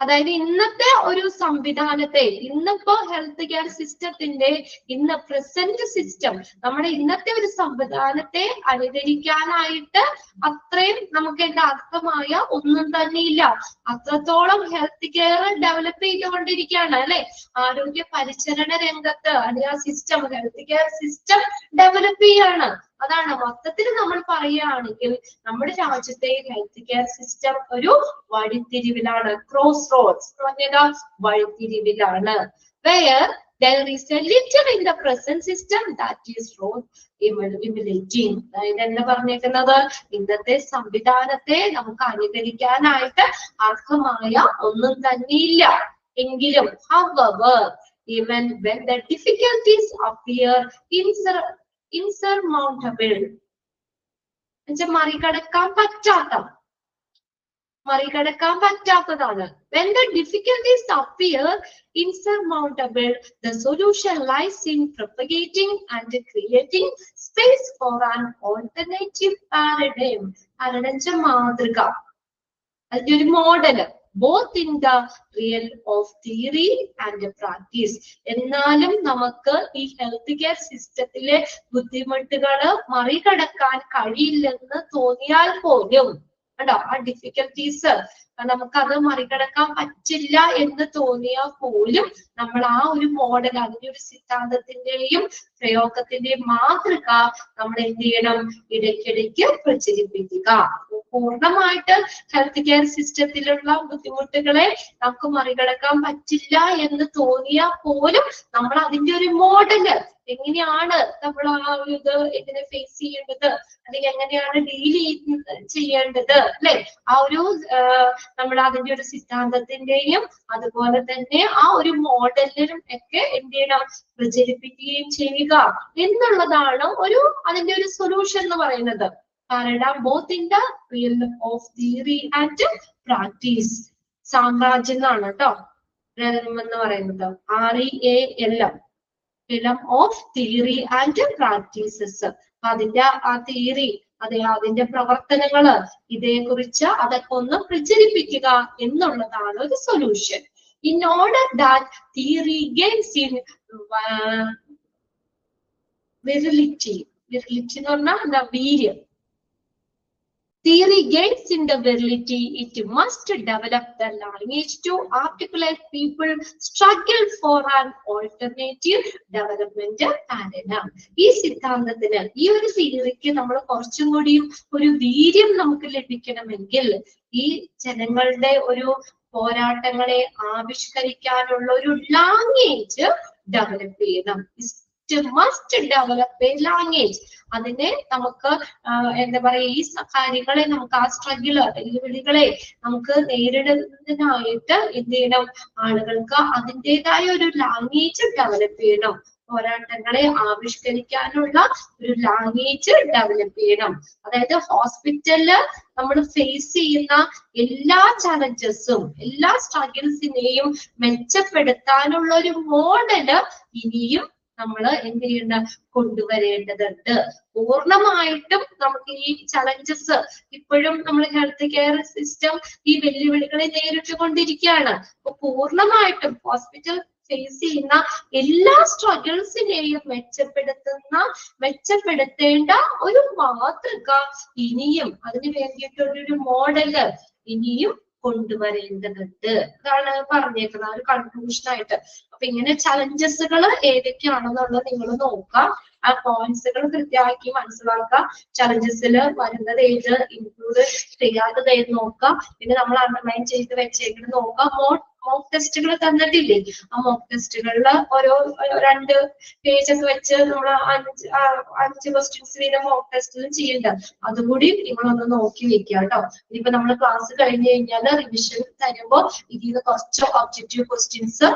അതായത് ഇന്നത്തെ ഒരു സംവിധാനത്തെ, ഇന്നിപ്പോ ഹെൽത്ത് കെയർ സിസ്റ്റത്തിന്റെ ഇന്ന് പ്രസന്റ് സിസ്റ്റം, നമ്മുടെ ഇന്നത്തെ ഒരു സംവിധാനത്തെ അനുകരിക്കാനായിട്ട് അത്രയും നമുക്ക് എന്താ അർത്ഥമായ ഒന്നും തന്നെ ഇല്ല. അത്രത്തോളം ഹെൽത്ത് കെയർ ഡെവലപ്പ് ചെയ്തുകൊണ്ടിരിക്കുകയാണ്, അല്ലെ? ആരോഗ്യ പരിചരണ രംഗത്ത് അല്ലെങ്കിൽ ആ system, health care system develop ചെയ്യാണ്. അതാണ് മൊത്തത്തിൽ നമ്മൾ പറയുകയാണെങ്കിൽ നമ്മുടെ രാജ്യത്തെ ഹെൽത്ത് കെയർ സിസ്റ്റം ഒരു വഴിത്തിരിവിലാണ്. ക്രോസ് റോഡ്സ് എന്ന് പറഞ്ഞാൽ വഴിത്തിരിവിലാണ്. where there is a little in the present system that is worth emulating. അതായത് എന്താ പറഞ്ഞേക്കുന്നത്? ഇന്നത്തെ സംവിധാനത്തെ നമുക്ക് അനുകരിക്കാനായിട്ട് അർഹമായ ഒന്നും തന്നെയില്ല. എങ്കിലും however, even when the difficulties appear insurmountable, മറികടക്കാൻ പറ്റാത്തതാണ്. When the difficulties appear insurmountable, the solution lies in propagating and creating space for an alternative paradigm. മാതൃക, അതിന്റെ ഒരു model, both in the realm of theory and practice. എന്നാലും നമുക്ക് ഈ health care സിസ്റ്റത്തിലെ ബുദ്ധിമുട്ടുകള് മറികടക്കാൻ കഴിയില്ലെന്ന് തോന്നിയാൽ പോലും, കണ്ടോ ആ ഡിഫിക്കൽട്ടീസ് നമുക്കത് മറികടക്കാൻ പറ്റില്ല എന്ന് തോന്നിയാൽ പോലും നമ്മൾ ആ ഒരു മോഡൽ, അതിന്റെ ഒരു സിദ്ധാന്തത്തിന്റെയും പ്രയോഗത്തിന്റെയും മാതൃക നമ്മൾ എന്ത് ചെയ്യണം, ഇടയ്ക്കിടയ്ക്ക് പ്രചരിപ്പിക്കുക. പൂർണ്ണമായിട്ട് ഹെൽത്ത് കെയർ സിസ്റ്റത്തിലുള്ള ബുദ്ധിമുട്ടുകളെ നമുക്ക് മറികടക്കാൻ പറ്റില്ല എന്ന് തോന്നിയാൽ പോലും നമ്മൾ അതിന്റെ ഒരു മോഡല്, എങ്ങനെയാണ് നമ്മൾ ആ ഒരു ഇത് എങ്ങനെ ഫേസ് ചെയ്യേണ്ടത്, അല്ലെങ്കിൽ എങ്ങനെയാണ് ഡീൽ ചെയ്യേണ്ടത്, അല്ലെ, ആ ഒരു നമ്മൾ അതിന്റെ ഒരു സിദ്ധാന്തത്തിന്റെയും അതുപോലെ തന്നെ ആ ഒരു മോഡലിനും ഒക്കെ എന്ത് ചെയ്യണം, പ്രചരിപ്പിക്കുകയും ചെയ്യുക എന്നുള്ളതാണ് അതിന്റെ ഒരു സൊല്യൂഷൻ എന്ന് പറയുന്നത്. കാരണം both in the realm of theory and practice. സാമ്രാജ്യം എന്നാണ് കേട്ടോ realm എന്ന് പറയുന്നത്, REALM, realm of theory and practices. അതിന്റെ ആ തിയറി, അതിന്റെ പ്രവർത്തനങ്ങള്, ഇതേക്കുറിച്ച് അതൊക്കെ ഒന്ന് പ്രചരിപ്പിക്കുക എന്നുള്ളതാണ് ഒരു solution. In order that theory gains in virility എന്ന് പറഞ്ഞാൽ വീര്യം. Theory gains in the virility, it must develop the language to articulate people struggle for an alternative development paradigm. ഈ സിദ്ധാന്തത്തിന്, ഈ ഒരു തിയറിക്ക് നമ്മൾ കുറച്ചും കൂടിയും ഒരു വീര്യം നമുക്ക് ലഭിക്കണമെങ്കിൽ ഈ ജനങ്ങളുടെ ഒരു പോരാട്ടങ്ങളെ ആവിഷ്കരിക്കാനുള്ള ഒരു ലാംഗ്വേജ് ഡെവലപ്പ് ചെയ്യണം. Must develop A language. അതിനെ നമുക്ക് എന്താ പറയാ, ഈ കാര്യങ്ങളെ നമുക്ക്, ആ സ്ട്രഗിള്, വെല്ലുവിളികളെ നമുക്ക് നേരിടുന്നതിനായിട്ട് എന്ത് ചെയ്യണം, ആളുകൾക്ക് അതിൻ്റെതായ ഒരു ലാംഗ്വേജ് ഡെവലപ്പ് ചെയ്യണം. പോരാട്ടങ്ങളെ ആവിഷ്കരിക്കാനുള്ള ഒരു ലാംഗ്വേജ് ഡെവലപ്പ് ചെയ്യണം. അതായത് ഹോസ്പിറ്റലില് നമ്മൾ ഫേസ് ചെയ്യുന്ന എല്ലാ ചലഞ്ചസും, എല്ലാ സ്ട്രഗിൾസിനെയും മെച്ചപ്പെടുത്താനുള്ള ഒരു മോഡല് ഇനിയും നമ്മൾ എന്ത് ചെയ്യേണ്ട, കൊണ്ടുവരേണ്ടതുണ്ട്. പൂർണ്ണമായിട്ടും നമുക്ക് ഈ ചലഞ്ചസ്, ഇപ്പോഴും നമ്മൾ ഹെൽത്ത് കെയർ സിസ്റ്റം ഈ വെല്ലുവിളികളെ നേരിട്ടുകൊണ്ടിരിക്കുകയാണ്. അപ്പൊ പൂർണ്ണമായിട്ടും ഹോസ്പിറ്റൽ ഫേസ് ചെയ്യുന്ന എല്ലാ സ്ട്രഗിൾസിനെയും മെച്ചപ്പെടുത്തേണ്ട ഒരു മാതൃക ഇനിയും, അതിന് വേണ്ടിയിട്ടുള്ളൊരു മോഡല് ഇനിയും കൊണ്ടുവരേണ്ടതുണ്ട്. അതാണ് പറഞ്ഞേക്കുന്നത് ഒരു കൺക്ലൂഷൻ ആയിട്ട്. അപ്പൊ ഇങ്ങനെ ചലഞ്ചസുകൾ ഏതൊക്കെയാണെന്നുള്ളത് നിങ്ങൾ നോക്കാം, ആ പോയിന്റ്സുകൾ കൃത്യമാക്കി മനസ്സിലാക്കാം. ചലഞ്ചസിൽ വരുന്നത് ഏത്, ഇൻക്ലൂഡ് ചെയ്യാത്തത് ഏത് നോക്കാം. പിന്നെ നമ്മൾ അണ്ടർലൈൻ ചെയ്ത് വെച്ചേക്കുന്നത് നോക്കാം. മോക്ക് ടെസ്റ്റുകൾ തന്നിട്ടില്ലേ, ആ മോക്ക് ടെസ്റ്റുകളിൽ ഓരോ 2 പേജൊക്കെ വെച്ച് നമ്മൾ 5 ക്വസ്റ്റ്യൻസ് വീതം മോക്ക് ടെസ്റ്റിൽ ചെയ്യണ്ട. അതുകൂടി നിങ്ങളൊന്ന് നോക്കി വെക്കുക കേട്ടോ. ഇനിയിപ്പോ നമ്മൾ ക്ലാസ് കഴിഞ്ഞ് കഴിഞ്ഞാൽ റിവിഷൻ തരുമ്പോൾ ഇതിന് കുറച്ച് ഒബ്ജക്റ്റീവ് ക്വസ്റ്റ്യൻസ്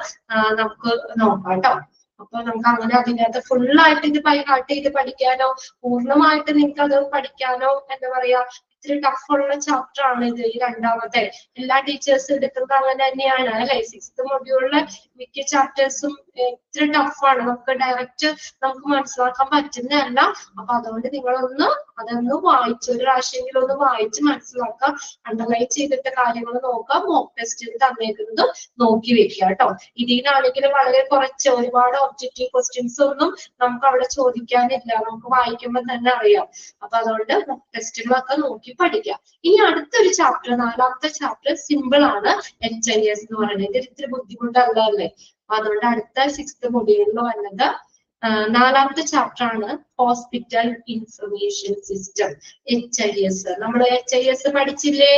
നമുക്ക് നോക്കാം കേട്ടോ. അപ്പൊ നമുക്ക് അങ്ങനെ അതിനകത്ത് ഫുള്ളായിട്ട് ഇത് ബൈഹാർട്ട് ചെയ്ത് പഠിക്കാനോ പൂർണ്ണമായിട്ട് നിങ്ങൾക്ക് അത് പഠിക്കാനോ എന്താ പറയാ, ഇത്തിരി ടഫുള്ള ചാപ്റ്റർ ആണ് ഇത്. ഈ രണ്ടാമത്തെ എല്ലാ ടീച്ചേഴ്സും എടുക്കുന്നത് അങ്ങനെ തന്നെയാണ് അല്ലെ. 6th മൊഡ്യൂളിലെ മിക്ക ചാപ്റ്റേഴ്സും ഇത്തിരി ടഫാണ്, നമുക്ക് ഡയറക്റ്റ് നമുക്ക് മനസ്സിലാക്കാൻ പറ്റുന്നതല്ല. അപ്പൊ അതുകൊണ്ട് നിങ്ങളൊന്ന് അതൊന്ന് വായിച്ച്, ഒരു പ്രാവശ്യമെങ്കിലും ഒന്ന് വായിച്ച് മനസ്സിലാക്കാം. അണ്ടർലൈൻ ചെയ്തിട്ട് കാര്യങ്ങൾ നോക്കാം. മോക്ക് ടെസ്റ്റിൽ തന്നേക്കുന്നത് നോക്കി വെക്കുക കേട്ടോ. ഇതിനാണെങ്കിൽ വളരെ കുറച്ച്, ഒരുപാട് ഒബ്ജക്റ്റീവ് ക്വസ്റ്റ്യൻസ് ഒന്നും നമുക്ക് അവിടെ ചോദിക്കാനില്ല, നമുക്ക് വായിക്കുമ്പോൾ തന്നെ അറിയാം. അപ്പൊ അതുകൊണ്ട് മോക്ക് ടെസ്റ്റുകളൊക്കെ നോക്കി പഠിക്കാം. ഇനി അടുത്തൊരു ചാപ്റ്റർ, 4ാമത്തെ ചാപ്റ്റർ സിമ്പിൾ ആണ്. HIS എന്ന് പറയുന്നത് ഇത്തിരി ബുദ്ധിമുട്ടല്ല അല്ലേ. അപ്പൊ അതുകൊണ്ട് അടുത്ത 6th മൊഡ്യൂളിൽ വന്നത് 4ാമത്തെ ചാപ്റ്റർ ആണ് ഹോസ്പിറ്റൽ ഇൻഫർമേഷൻ സിസ്റ്റം, HIS. നമ്മൾ HIS പഠിച്ചില്ലേ,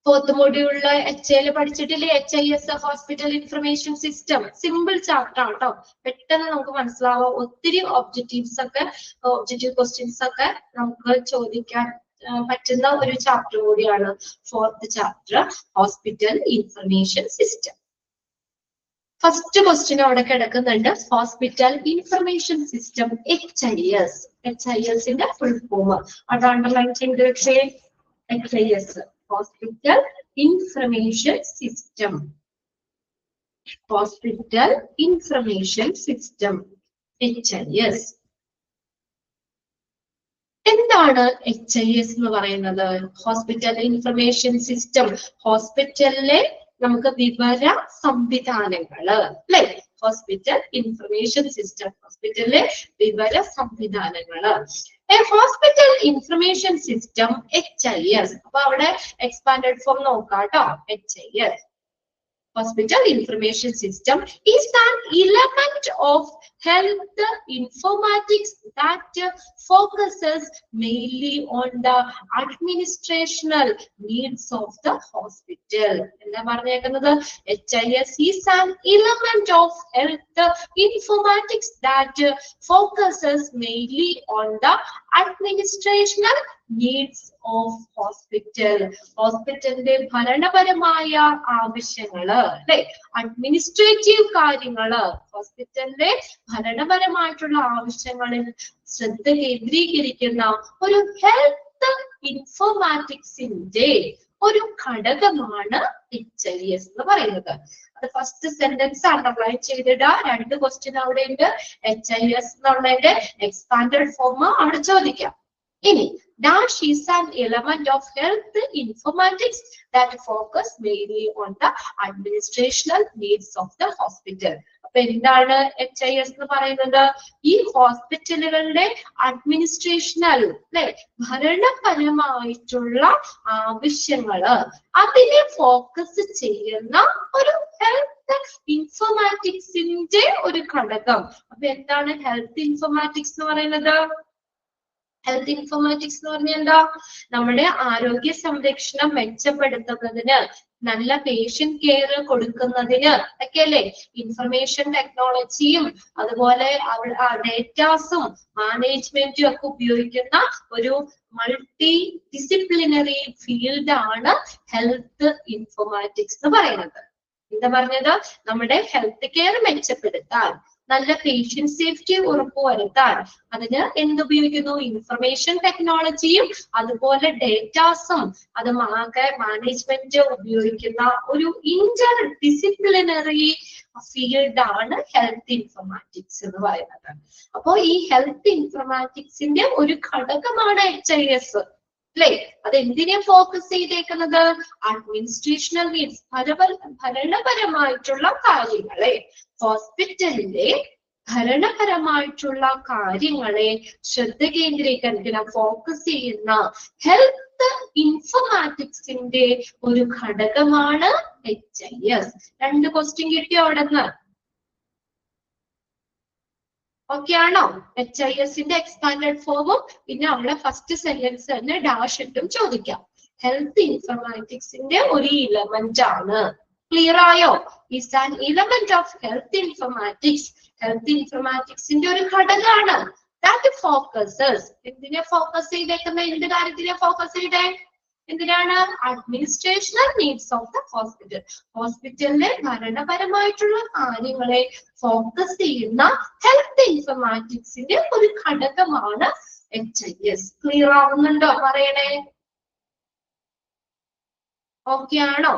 4th മൊഡ്യൂളില് HL പഠിച്ചിട്ടില്ലേ, HIS hospital information system. Simple chapter ആണ് കേട്ടോ, പെട്ടെന്ന് നമുക്ക് മനസ്സിലാവാം. ഒത്തിരി ഒബ്ജക്റ്റീവ് ക്വസ്റ്റ്യൻസ് ഒക്കെ നമുക്ക് ചോദിക്കാൻ പറ്റുന്ന ഒരു ചാപ്റ്റർ കൂടിയാണ് 4th chapter hospital information system. First question അവിടെ കിടക്കുന്നുണ്ട്, ഹോസ്പിറ്റൽ ഇൻഫർമേഷൻ സിസ്റ്റം HIS. HISന്റെ ഫുൾ ഫോം അത് അണ്ടർലൈൻ ചെയ്ത് വെച്ചേ. HIS hospital information system, hospital information system HIS. എന്താണ് HIS എന്ന് പറയുന്നത്? ഹോസ്പിറ്റൽ ഇൻഫർമേഷൻ സിസ്റ്റം, ഹോസ്പിറ്റലിലെ നമുക്ക് വിവര സംവിധാനങ്ങള് അല്ലെ, ഹോസ്പിറ്റൽ ഇൻഫർമേഷൻ സിസ്റ്റം, ഹോസ്പിറ്റലിലെ വിവര സംവിധാനങ്ങള്. Hospital information system HIS. അപ്പൊ അവിടെ എക്സ്പാൻഡഡ് ഫോം നോക്കാട്ടോ. HIS, Hospital Information System, is an element of health informatics that focuses mainly on the administrational needs of the hospital. എന്താ പറഞ്ഞേക്കുന്നത്? HIS is an element of health informatics that focuses mainly on the administrational needs of hospital. ഹോസ്പിറ്റലിന്റെ ഭരണപരമായ ആവശ്യങ്ങള്, അല്ലെ, administrative കാര്യങ്ങള്, ഹോസ്പിറ്റലിന്റെ ഭരണപരമായിട്ടുള്ള ആവശ്യങ്ങളിൽ ശ്രദ്ധ കേന്ദ്രീകരിക്കുന്ന ഒരു ഹെൽത്ത് ഇൻഫോർമാറ്റിക്സിന്റെ ഒരു ഘടകമാണ് HIS എന്ന് പറയുന്നത്. അത് ഫസ്റ്റ് സെന്റൻസ് അണ്ടർലൈൻ ചെയ്തിടുക. 2 ക്വസ്റ്റ്യൻ അവിടെ ഉണ്ട്. HIS എന്നുള്ളതിന്റെ എക്സ്പാൻഡഡ് ഫോം അവിടെ ചോദിക്കാം. ഇനി dash is an element of health informatics that focus mainly on the administrational needs of the hospital. അപ്പൊ എന്താണ് HIS എന്ന് പറയുന്നത്? ഈ ഹോസ്പിറ്റലുകളുടെ അഡ്മിനിസ്ട്രേഷണൽ, അല്ലെ, ഭരണപരമായിട്ടുള്ള ആവശ്യങ്ങള് അതിനെ ഫോക്കസ് ചെയ്യുന്ന ഒരു ഹെൽത്ത് ഇൻഫോർമാറ്റിക്സിന്റെ ഒരു ഘടകം. അപ്പൊ എന്താണ് ഹെൽത്ത് ഇൻഫോർമാറ്റിക്സ് എന്ന് പറയുന്നത്? ഹെൽത്ത് ഇൻഫോർമാറ്റിക്സ് എന്ന് പറഞ്ഞാൽ എന്താ? നമ്മുടെ ആരോഗ്യ സംരക്ഷണം മെച്ചപ്പെടുത്തുന്നതിന്, നല്ല പേഷ്യന്റ് കെയർ കൊടുക്കുന്നതിന് ഒക്കെ അല്ലെ ഇൻഫർമേഷൻ ടെക്നോളജിയും അതുപോലെ ഡേറ്റാസും മാനേജ്മെന്റും ഒക്കെ ഉപയോഗിക്കുന്ന ഒരു മൾട്ടി ഡിസിപ്ലിനറി ഫീൽഡ് ആണ് ഹെൽത്ത് ഇൻഫോർമാറ്റിക്സ് എന്ന് പറയുന്നത്. എന്താ പറഞ്ഞത്? നമ്മുടെ ഹെൽത്ത് കെയർ മെച്ചപ്പെടുത്താൻ, നല്ല പേഷ്യന്റ് സേഫ്റ്റി ഉറപ്പുവരുത്താൻ അതിന് എന്തുപയോഗിക്കുന്നു? ഇൻഫർമേഷൻ ടെക്നോളജിയും അതുപോലെ ഡേറ്റാസും അത് മാനേജ്മെന്റ് ഉപയോഗിക്കുന്ന ഒരു ഇന്റർ ഡിസിപ്ലിനറി ഫീൽഡ് ആണ് ഹെൽത്ത് ഇൻഫർമാറ്റിക്സ് എന്ന് പറയുന്നത്. അപ്പോ ഈ ഹെൽത്ത് ഇൻഫർമാറ്റിക്സിന്റെ ഒരു ഘടകമാണ് HIS, അല്ലെ? അത് എന്തിനെ ഫോക്കസ് ചെയ്തേക്കുന്നത്? അഡ്മിനിസ്ട്രേഷണൽ നീഡ്സ്, ഭരണപരമായിട്ടുള്ള കാര്യങ്ങളെ, ഹോസ്പിറ്റലിലെ ഭരണപരമായിട്ടുള്ള കാര്യങ്ങളെ ശ്രദ്ധ കേന്ദ്രീകരിക്കുന്ന, ഫോക്കസ് ചെയ്യുന്ന ഹെൽത്ത് ഇൻഫോർമാറ്റിക്സിന്റെ ഒരു ഘടകമാണ് HIS. 2 ക്വസ്റ്റ്യൻ കിട്ടിയോ അവിടെ നിന്ന്? ഓക്കെ ആണോ? HISന്റെ എക്സ്പാൻഡഡ് ഫോമും പിന്നെ അവിടെ ഫസ്റ്റ് സെന്റൻസ് തന്നെ ഡാഷ് ഇട്ടും ചോദിക്കാം. ഹെൽത്ത് ഇൻഫോർമാറ്റിക്സിന്റെ ഒരു ഇലമെന്റ് ആണ്. ക്ലിയർ ആയോ? Is an element of health informatics. Health ഇൻഫോർമാറ്റിക്സിന്റെ ഒരു ഘടകമാണ്. ദാറ്റ് ഫോക്കസസ്, എന്തിനെ ഫോക്കസ് ചെയ്തേക്കുന്ന? എന്ത് കാര്യത്തിനെ ഫോക്കസ് ചെയ്തേ? എന്തിനാണ്? Administrational needs of the hospital. ഹോസ്പിറ്റലിലെ ഭരണപരമായിട്ടുള്ള കാര്യങ്ങളെ ഫോക്കസ് ചെയ്യുന്ന ഹെൽത്ത് ഇൻഫോർമാറ്റിക്സിന്റെ ഒരു ഘടകമാണ് HIS. ക്ലിയർ ആവുന്നുണ്ടോ? പറയണേ. ഓക്കെ ആണോ?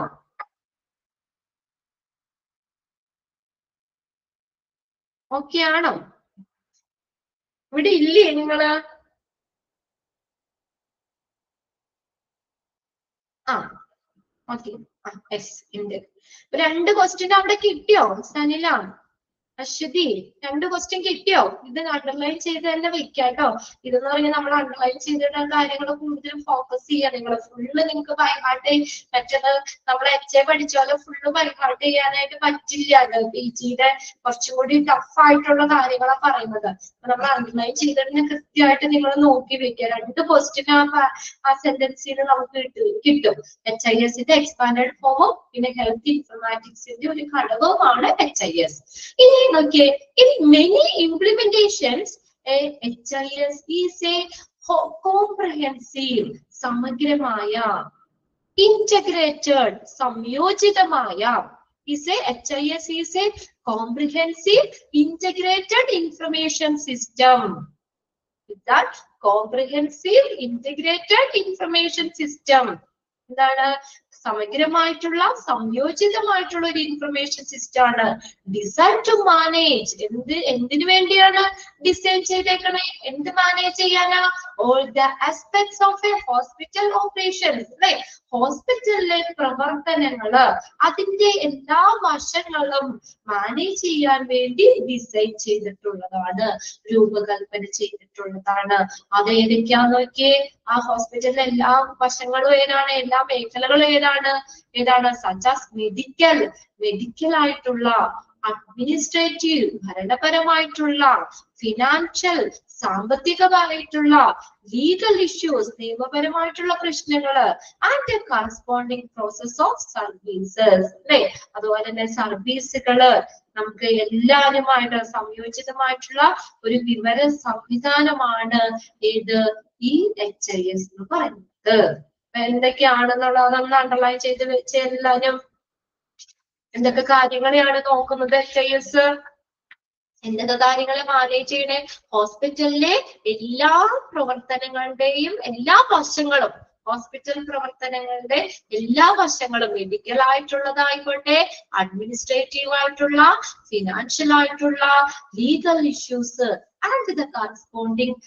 ഓക്കെ ആണോ? ഇവിടെ ഇല്ലേ നിങ്ങള്? ഓക്കെ, യെസ് ഉണ്ട്. 2 ക്വസ്റ്റ്യൻ അവിടെ കിട്ടിയോ? സനില, അശ്വതി, 2 ക്വസ്റ്റ്യൻ കിട്ടിയോ? ഇത് അണ്ടർലൈൻ ചെയ്ത് തന്നെ വെക്കാട്ടോ. ഇതെന്ന് പറഞ്ഞാൽ നമ്മൾ അണ്ടർലൈൻ ചെയ്തിട്ടുള്ള കാര്യങ്ങൾ കൂടുതലും ഫോക്കസ് ചെയ്യാം. നിങ്ങൾ ഫുള്ള് നിങ്ങൾക്ക് ബൈഹാർട്ട്, മറ്റത് നമ്മൾ HA പഠിച്ച പോലെ ഫുള്ള് ബൈഹാർട്ട് ചെയ്യാനായിട്ട് പറ്റില്ല. PGയുടെ കുറച്ചും കൂടി ടഫ് ആയിട്ടുള്ള കാര്യങ്ങളാണ് പറയുന്നത്. നമ്മൾ അണ്ടർലൈൻ ചെയ്തിട്ട് കൃത്യമായിട്ട് നിങ്ങൾ നോക്കി വെക്കുക. 2 ക്വസ്റ്റ്യൻ ആ സെന്റൻസിൽ നമുക്ക് കിട്ടും. HISന്റെ എക്സ്പാൻഡഡ് ഫോമും പിന്നെ ഹെൽത്ത് ഇൻഫോർമാറ്റിക്സിന്റെ ഒരു ഘടകവുമാണ് HIS. ഇനി നോക്കിയേ, in many implementations HIS is a comprehensive, സമഗ്രമായ, integrated, സംയോജിതമായ, HIS is a comprehensive integrated information system. That comprehensive integrated information system എന്താണ്? സമഗ്രമായിട്ടുള്ള സംയോജിതമായിട്ടുള്ള ഒരു ഇൻഫർമേഷൻ സിസ്റ്റം ആണ്. ഡിസൈൻ ടു മാനേജ്, എന്തിനു വേണ്ടിയാണ് ഡിസൈൻ ചെയ്തേക്കണേ? എന്ത് മാനേജ് ചെയ്യാനാ? All the aspects of A hospital operations, അല്ലെ? ഹോസ്പിറ്റലിലെ പ്രവർത്തനങ്ങള്, അതിന്റെ എല്ലാ വശങ്ങളും മാനേജ് ചെയ്യാൻ വേണ്ടി ഡിസൈൻ ചെയ്തിട്ടുള്ളതാണ്, രൂപകൽപ്പന ചെയ്തിട്ടുള്ളതാണ്. അത് ഏതൊക്കെയാന്ന് നോക്കിയേ. ആ ഹോസ്പിറ്റലിലെ എല്ലാ വശങ്ങളും ഏതാണ്? എല്ലാ മേഖലകളും ഏതാണ്? സച്ചാസ് മെഡിക്കൽ ആയിട്ടുള്ള, അഡ്മിനിസ്ട്രേറ്റീവ് ഭരണപരമായിട്ടുള്ള, ഫിനാൻഷ്യൽ സാമ്പത്തികമായിട്ടുള്ള, ലീഗൽ ഇഷ്യൂസ് നിയമപരമായിട്ടുള്ള പ്രശ്നങ്ങള്, and corresponding process of services, അല്ലെ? അതുപോലെ തന്നെ സർവീസുകള് നമുക്ക് എല്ലാവരുമായിട്ട് സംയോജിതമായിട്ടുള്ള ഒരു വിവര സംവിധാനമാണ് ഏത്? ഈ HIS എന്ന് പറയുന്നത്. എന്തൊക്കെയാണെന്നുള്ളത് ഒന്ന് അണ്ടർലൈൻ ചെയ്ത് വെച്ച് എല്ലാവരും. എന്തൊക്കെ കാര്യങ്ങളെയാണ് നോക്കുന്നത് HIS? എന്തൊക്കെ കാര്യങ്ങളെ മാനേജ് ചെയ്യണേ? ഹോസ്പിറ്റലിലെ എല്ലാ പ്രവർത്തനങ്ങളുടെയും എല്ലാ വശങ്ങളും, ഹോസ്പിറ്റൽ പ്രവർത്തനങ്ങളുടെ എല്ലാ വശങ്ങളും, മെഡിക്കൽ ആയിട്ടുള്ളതായിക്കോട്ടെ, അഡ്മിനിസ്ട്രേറ്റീവ് ആയിട്ടുള്ള, ഫിനാൻഷ്യൽ ആയിട്ടുള്ള, legal issues, and the corresponding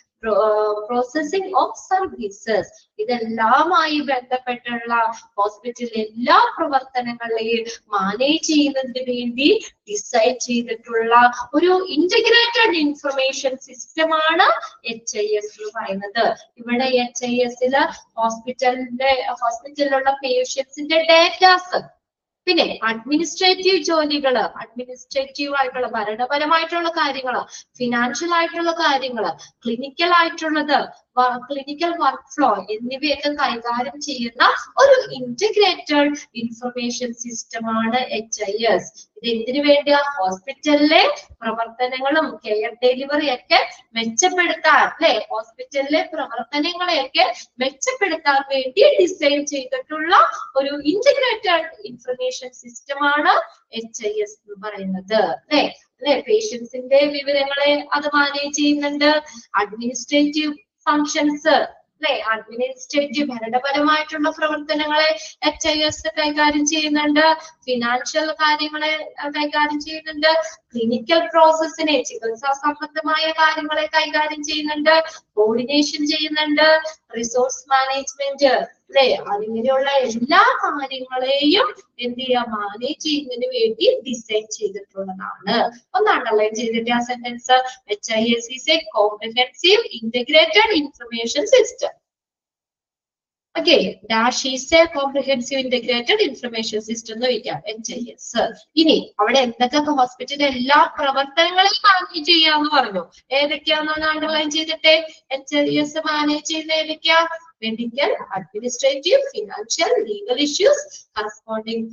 processing of services, ഇതെല്ലാമായി ബന്ധപ്പെട്ടുള്ള ഹോസ്പിറ്റലിലെ എല്ലാ പ്രവർത്തനങ്ങളെയും മാനേജ് ചെയ്യുന്നതിന് വേണ്ടി ഡിസൈൻ ചെയ്തിട്ടുള്ള ഒരു ഇന്റഗ്രേറ്റഡ് ഇൻഫർമേഷൻ സിസ്റ്റമാണ് HIS എന്ന് പറയുന്നത്. ഇവിടെ HIS-ല് ഹോസ്പിറ്റലിലുള്ള പേഷ്യൻസിന്റെ ഡേറ്റാസ്, പിന്നെ അഡ്മിനിസ്ട്രേറ്റീവ് ജോലികള്, അഡ്മിനിസ്ട്രേറ്റീവ് ആയിട്ടുള്ള ഭരണപരമായിട്ടുള്ള കാര്യങ്ങള്, ഫിനാൻഷ്യൽ ആയിട്ടുള്ള കാര്യങ്ങള്, ക്ലിനിക്കൽ ആയിട്ടുള്ളത്, ക്ലിനിക്കൽ വർക്ക് ഫ്ലോ എന്നിവയൊക്കെ കൈകാര്യം ചെയ്യുന്ന ഒരു ഇന്റഗ്രേറ്റഡ് ഇൻഫർമേഷൻ സിസ്റ്റമാണ് HIS. ഇത് എന്തിനു വേണ്ടിയാ? ഹോസ്പിറ്റലിലെ പ്രവർത്തനങ്ങളും കെയർ ഡെലിവറി ഒക്കെ മെച്ചപ്പെടുത്താൻ, അല്ലെ? ഹോസ്പിറ്റലിലെ പ്രവർത്തനങ്ങളെയൊക്കെ മെച്ചപ്പെടുത്താൻ വേണ്ടി ഡിസൈൻ ചെയ്തിട്ടുള്ള ഒരു ഇന്റഗ്രേറ്റഡ് ഇൻഫർമേഷൻ സിസ്റ്റമാണ് HIS എന്ന് പറയുന്നത്, അല്ലെ? പേഷ്യൻസിന്റെ വിവരങ്ങളെ അത് മാനേജ് ചെയ്യുന്നുണ്ട്. അഡ്മിനിസ്ട്രേറ്റീവ് ഫങ്ഷൻസ്, അല്ലെ? അഡ്മിനിസ്ട്രേറ്റീവ് ഭരണപരമായിട്ടുള്ള പ്രവർത്തനങ്ങളെ HIS കൈകാര്യം ചെയ്യുന്നുണ്ട്. ഫിനാൻഷ്യൽ കാര്യങ്ങളെ കൈകാര്യം ചെയ്യുന്നുണ്ട്. ക്ലിനിക്കൽ പ്രോസസ്സിനെ, ചികിത്സാ സംബന്ധമായ കാര്യങ്ങളെ കൈകാര്യം ചെയ്യുന്നുണ്ട്. കോർഡിനേഷൻ ചെയ്യുന്നുണ്ട്. റിസോഴ്സ് മാനേജ്മെന്റ്, അല്ലെ? അതിങ്ങനെയുള്ള എല്ലാ കാര്യങ്ങളെയും എന്ത് ചെയ്യാ? മാനേജ് ചെയ്യുന്നതിന് വേണ്ടി ഡിസൈൻ ചെയ്തിട്ടുള്ളതാണ്. ഒന്ന് അണ്ടർലൈൻ ചെയ്തിട്ട് ആ sentence. HIS is a comprehensive integrated information system. Okay, dash is a comprehensive integrated information system എന്ന് ചോദിക്കാം HIS. ഇനി അവിടെ എന്തൊക്കെ ഹോസ്പിറ്റലിലെ എല്ലാ പ്രവർത്തനങ്ങളെയും മാനേജ് ചെയ്യാന്ന് പറഞ്ഞു. ഏതൊക്കെയാണെന്ന് അണ്ടർലൈൻ ചെയ്തിട്ട്. HIS മാനേജ് ചെയ്യുന്ന ഏതൊക്കെയാ? Medical, administrative, financial, legal issues, corresponding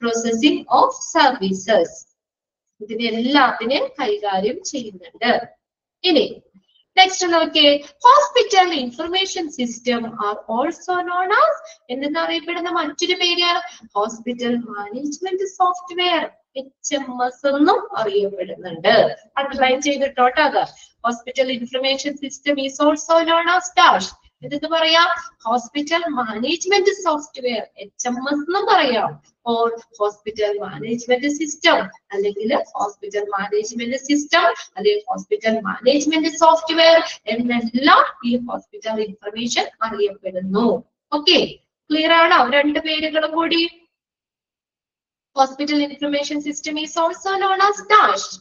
processing of services, ഇതിനെല്ലാത്തിനെയും കൈകാര്യം ചെയ്യുന്നുണ്ട്. ഇനി നെക്സ്റ്റ് നോക്കിയേ. Hospital information system are also known as, എന്തെന്നറിയപ്പെടുന്ന മറ്റൊരു പേരാണ് ഹോസ്പിറ്റൽ മാനേജ്മെന്റ് സോഫ്റ്റ്വെയർ, HMS എന്നും അറിയപ്പെടുന്നുണ്ട്. അണ്ടർലൈൻ ചെയ്തിട്ടോട്ടെ അത്. Hospital information system is also known as dash. എന്ത് പറയാം? ഹോസ്പിറ്റൽ മാനേജ്മെന്റ് സോഫ്റ്റ്വെയർ, HMS എന്നും പറയാം. ഓർ ഹോസ്പിറ്റൽ മാനേജ്മെന്റ് സിസ്റ്റം, അല്ലെങ്കിൽ ഹോസ്പിറ്റൽ മാനേജ്മെന്റ് സിസ്റ്റം, അല്ലെങ്കിൽ ഹോസ്പിറ്റൽ മാനേജ്മെന്റ് സോഫ്റ്റ്വെയർ എന്നെല്ലാം ഈ ഹോസ്പിറ്റൽ ഇൻഫർമേഷൻ അറിയപ്പെടുന്നു. ഓക്കെ, ക്ലിയർ ആണോ? രണ്ട് പേരുകളും കൂടി. Hospital information system is also known as dash.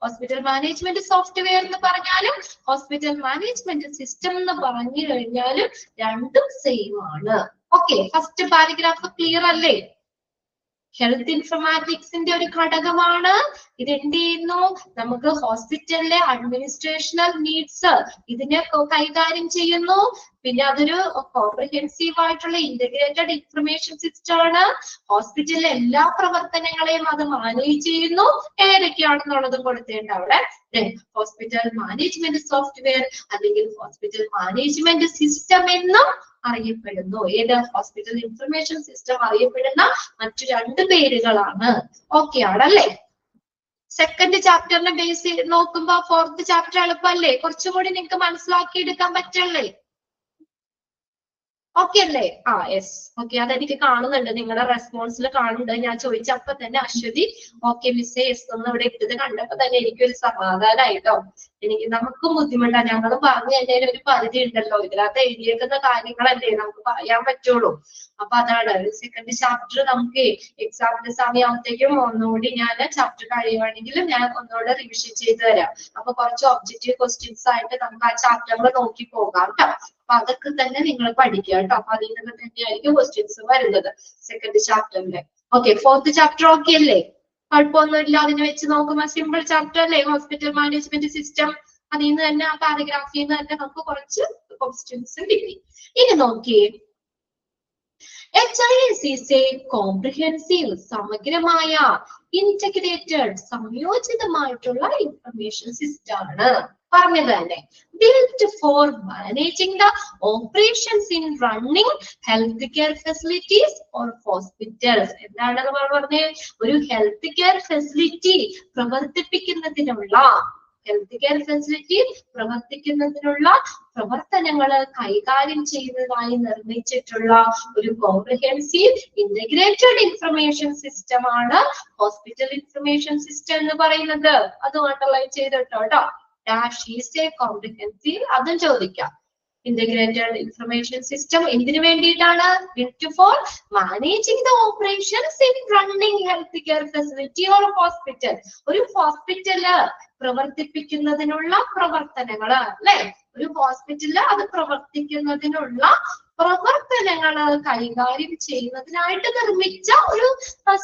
Hospital management software എന്ന് പറഞ്ഞാലും ഹോസ്പിറ്റൽ മാനേജ്മെന്റ് സിസ്റ്റം എന്ന് പറഞ്ഞു കഴിഞ്ഞാലും രണ്ടും സെയിം ആണ്. ഓക്കെ, ഫസ്റ്റ് പാരഗ്രാഫ് ക്ലിയർ അല്ലേ? ഹെൽത്ത് ഇൻഫർമാറ്റിക്സിന്റെ ഒരു ഘടകമാണ് ഇത്. എന്ത് ചെയ്യുന്നു? നമുക്ക് ഹോസ്പിറ്റലിലെ അഡ്മിനിസ്ട്രേഷണൽ നീഡ്സ് ഇതിനെ കൈകാര്യം ചെയ്യുന്നു. പിന്നെ അതൊരു കോംപ്രിഹെൻസീവ് ആയിട്ടുള്ള ഇന്റഗ്രേറ്റഡ് ഇൻഫർമേഷൻ സിസ്റ്റം ആണ്. ഹോസ്പിറ്റലിലെ എല്ലാ പ്രവർത്തനങ്ങളെയും അത് മാനേജ് ചെയ്യുന്നു. ഏതൊക്കെയാണെന്നുള്ളതും കൊടുത്തേണ്ട അവിടെ. ഹോസ്പിറ്റൽ മാനേജ്മെന്റ് സോഫ്റ്റ്വെയർ അല്ലെങ്കിൽ ഹോസ്പിറ്റൽ മാനേജ്മെന്റ് സിസ്റ്റം എന്നും അറിയപ്പെടുന്നു. ഏത്? ഹോസ്പിറ്റൽ ഇൻഫർമേഷൻ സിസ്റ്റം അറിയപ്പെടുന്ന മറ്റു രണ്ട് പേരുകളാണ്. ഓക്കെ ആണല്ലേ? സെക്കൻഡ് ചാപ്റ്ററിനെ ബേസ് ചെയ്ത് നോക്കുമ്പോ ഫോർത്ത് ചാപ്റ്റർ എളുപ്പമല്ലേ? കുറച്ചുകൂടി നിങ്ങൾക്ക് മനസ്സിലാക്കി എടുക്കാൻ പറ്റല്ലേ? ഓക്കെ അല്ലേ? Yes, okay. അതെനിക്ക് കാണുന്നുണ്ട്, നിങ്ങളുടെ റെസ്പോൺസിൽ കാണുന്നുണ്ട്. ഞാൻ ചോദിച്ചപ്പോ തന്നെ അശ്വതി ഓക്കെ മിസ്സേ യെസ് എന്ന് ഇവിടെ ഇട്ടത് കണ്ടപ്പോ തന്നെ എനിക്കൊരു സമാധാനമായിട്ടോ. നമുക്കും ബുദ്ധിമുട്ടാണ്, ഞങ്ങൾ പറഞ്ഞു തന്നതിന് ഒരു പരിധി ഉണ്ടല്ലോ, ഇതിനകത്ത് എഴുതിയേക്കുന്ന കാര്യങ്ങളല്ലേ നമുക്ക് പറയാൻ പറ്റുള്ളൂ. അപ്പൊ അതാണ് സെക്കൻഡ് ചാപ്റ്റർ നമുക്ക് എക്സാമിന്റെ സമയമാകുമ്പോഴത്തേക്കും ഒന്നുകൂടി ഞാൻ ചാപ്റ്റർ കഴിയുവാണെങ്കിൽ ഞാൻ ഒന്നുകൂടെ റിവിഷൻ ചെയ്ത് തരാം. അപ്പൊ കുറച്ച് ഒബ്ജക്റ്റീവ് ക്വസ്റ്റ്യൻസ് ആയിട്ട് നമുക്ക് ആ ചാപ്റ്ററിൽ നോക്കി പോകാം കേട്ടോ. അപ്പൊ അതൊക്കെ തന്നെ നിങ്ങൾ പഠിക്കുക കേട്ടോ. അപ്പൊ അതിൽ നിന്ന് തന്നെയായിരിക്കും ക്വസ്റ്റ്യൻസ് വരുന്നത് സെക്കൻഡ് ചാപ്റ്ററിന്റെ. ഓക്കെ, ഫോർത്ത് ചാപ്റ്റർ ഓക്കെ അല്ലേ? കുഴപ്പമൊന്നുമില്ല, അതിനെ വെച്ച് നോക്കുമ്പോൾ സിമ്പിൾ ചാപ്റ്റർ അല്ലേ? Hospital management system. അതിൽ നിന്ന് തന്നെ ആ പാരഗ്രാഫിൽ നിന്ന് തന്നെ നമുക്ക് കുറച്ച് ക്വസ്റ്റ്യൻസ് കിട്ടി. ഇനി നോക്കിയേ, HIS is a comprehensive, സമഗ്രമായ, ഇന്റഗ്രേറ്റഡ്, സംയോജിതമായിട്ടുള്ള ഇൻഫർമേഷൻ സിസ്റ്റം ആണ്. പറഞ്ഞത് തന്നെ, built for managing the operations in running health care facilities or hospitals. എന്താണ് നമ്മൾ പറഞ്ഞത്? ഒരു ഹെൽത്ത് കെയർ ഫെസിലിറ്റി പ്രവർത്തിപ്പിക്കുന്നതിനുള്ള പ്രവർത്തനങ്ങള് കൈകാര്യം ചെയ്യുന്നതായി നിർമ്മിച്ചിട്ടുള്ള ഒരു കോംപ്രിഹെൻസീവ് ഇന്റഗ്രേറ്റഡ് ഇൻഫർമേഷൻ സിസ്റ്റം ആണ് ഹോസ്പിറ്റൽ ഇൻഫർമേഷൻ സിസ്റ്റം എന്ന് പറയുന്നത്. അത് അണ്ടർലൈൻ ചെയ്തിട്ടോ കേട്ടോ. ഡാഷ് ഈസ് എ കോംപ്രിഹെൻസീവ്, അതും ചോദിക്കാം. ഇന്റഗ്രേറ്റഡ് ഇൻഫർമേഷൻ സിസ്റ്റം എന്തിനു വേണ്ടിയിട്ടാണ്? Built four managing the operations in running health care facility or hospital. ഒരു ഹോസ്പിറ്റല് പ്രവർത്തിപ്പിക്കുന്നതിനുള്ള പ്രവർത്തനങ്ങള് അല്ലെ? ഒരു ഹോസ്പിറ്റലില് അത് പ്രവർത്തിക്കുന്നതിനുള്ള പ്രവർത്തനങ്ങള് കൈകാര്യം ചെയ്യുന്നതിനായിട്ട് നിർമ്മിച്ച ഒരു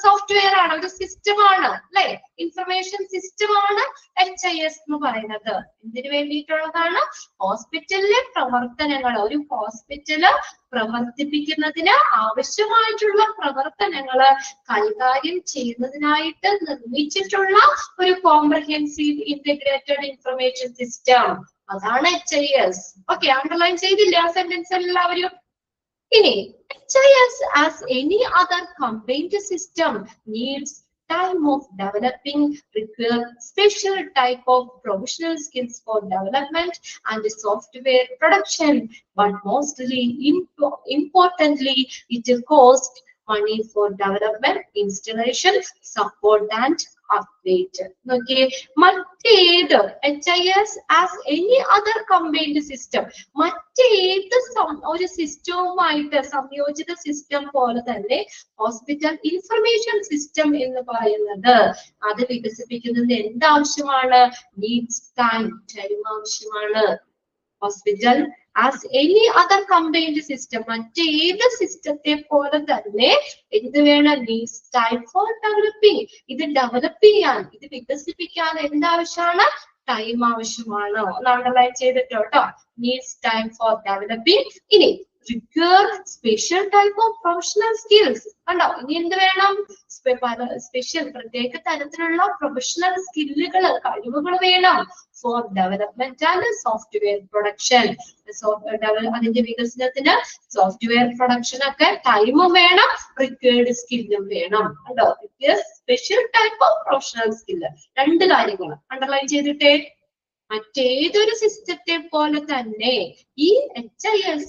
സോഫ്റ്റ്വെയർ ആണ്, ഒരു സിസ്റ്റമാണ് അല്ലെ? ഇൻഫർമേഷൻ സിസ്റ്റമാണ് HIS എന്ന് പറയുന്നത്. എന്തിനു വേണ്ടിയിട്ടുള്ളതാണ്? ഹോസ്പിറ്റലിലെ പ്രവർത്തനങ്ങൾ, ഒരു ഹോസ്പിറ്റല് പ്രവർത്തിപ്പിക്കുന്നതിന് ആവശ്യമായിട്ടുള്ള പ്രവർത്തനങ്ങള് കൈകാര്യം ചെയ്യുന്നതിനായിട്ട് നിർമ്മിച്ചിട്ടുള്ള ഒരു കോംപ്രിഹെൻസീവ് ഇന്റഗ്രേറ്റഡ് ഇൻഫർമേഷൻ സിസ്റ്റം. അതാണ് HIS. ഓക്കെ, അണ്ടർലൈൻ ചെയ്തില്ല ആ സെന്റൻസ് എല്ലാവരും? ഇനി HIS as any other combined system needs time of developing, require special type of professional skills for development and software production, but mostly importantly it costs money for development, installation, support and update. Okay, മറ്റേത് HIS as any other combined system, മറ്റേത് ഒരു സിസ്റ്റവുമായിട്ട് സംയോജിത system പോലെ തന്നെ hospital information system എന്ന് പറയുന്നത് അത് വികസിപ്പിക്കുന്നതിന് എന്താവശ്യമാണ്? നീഡ്സ് ടൈം ആവശ്യമാണ്. Hospital as any other combined system, മറ്റേത് സിസ്റ്റത്തെ പോലെ തന്നെ എന്ത് വേണം? Needs time for developing. ഇത് ഡെവലപ്പ് ചെയ്യാൻ, ഇത് വികസിപ്പിക്കാൻ എന്താവശ്യമാണ്? ടൈം ആവശ്യമാണ്. ഒന്ന് അണ്ടർലൈൻ ചെയ്തിട്ടോ കേട്ടോ. Needs time for developing. ഇനി require special type of professional skills. കണ്ടോ? ഇനി എന്ത് വേണം? സ്പെഷ്യൽ പ്രത്യേക തരത്തിലുള്ള പ്രൊഫഷണൽ സ്കില്ലുകൾ, കഴിവുകൾ വേണം. For development and software production. അതിന്റെ വികസനത്തിന് സോഫ്റ്റ്വെയർ പ്രൊഡക്ഷൻ ഒക്കെ ടൈമും വേണം, റിക്വയർഡ് സ്കില്ലും വേണം. കണ്ടോ? Special type of professional skill. രണ്ട് കാര്യങ്ങൾ അണ്ടർലൈൻ ചെയ്തിട്ടേ. മറ്റേതൊരു സിസ്റ്റത്തെ പോലെ തന്നെ ഈ HIS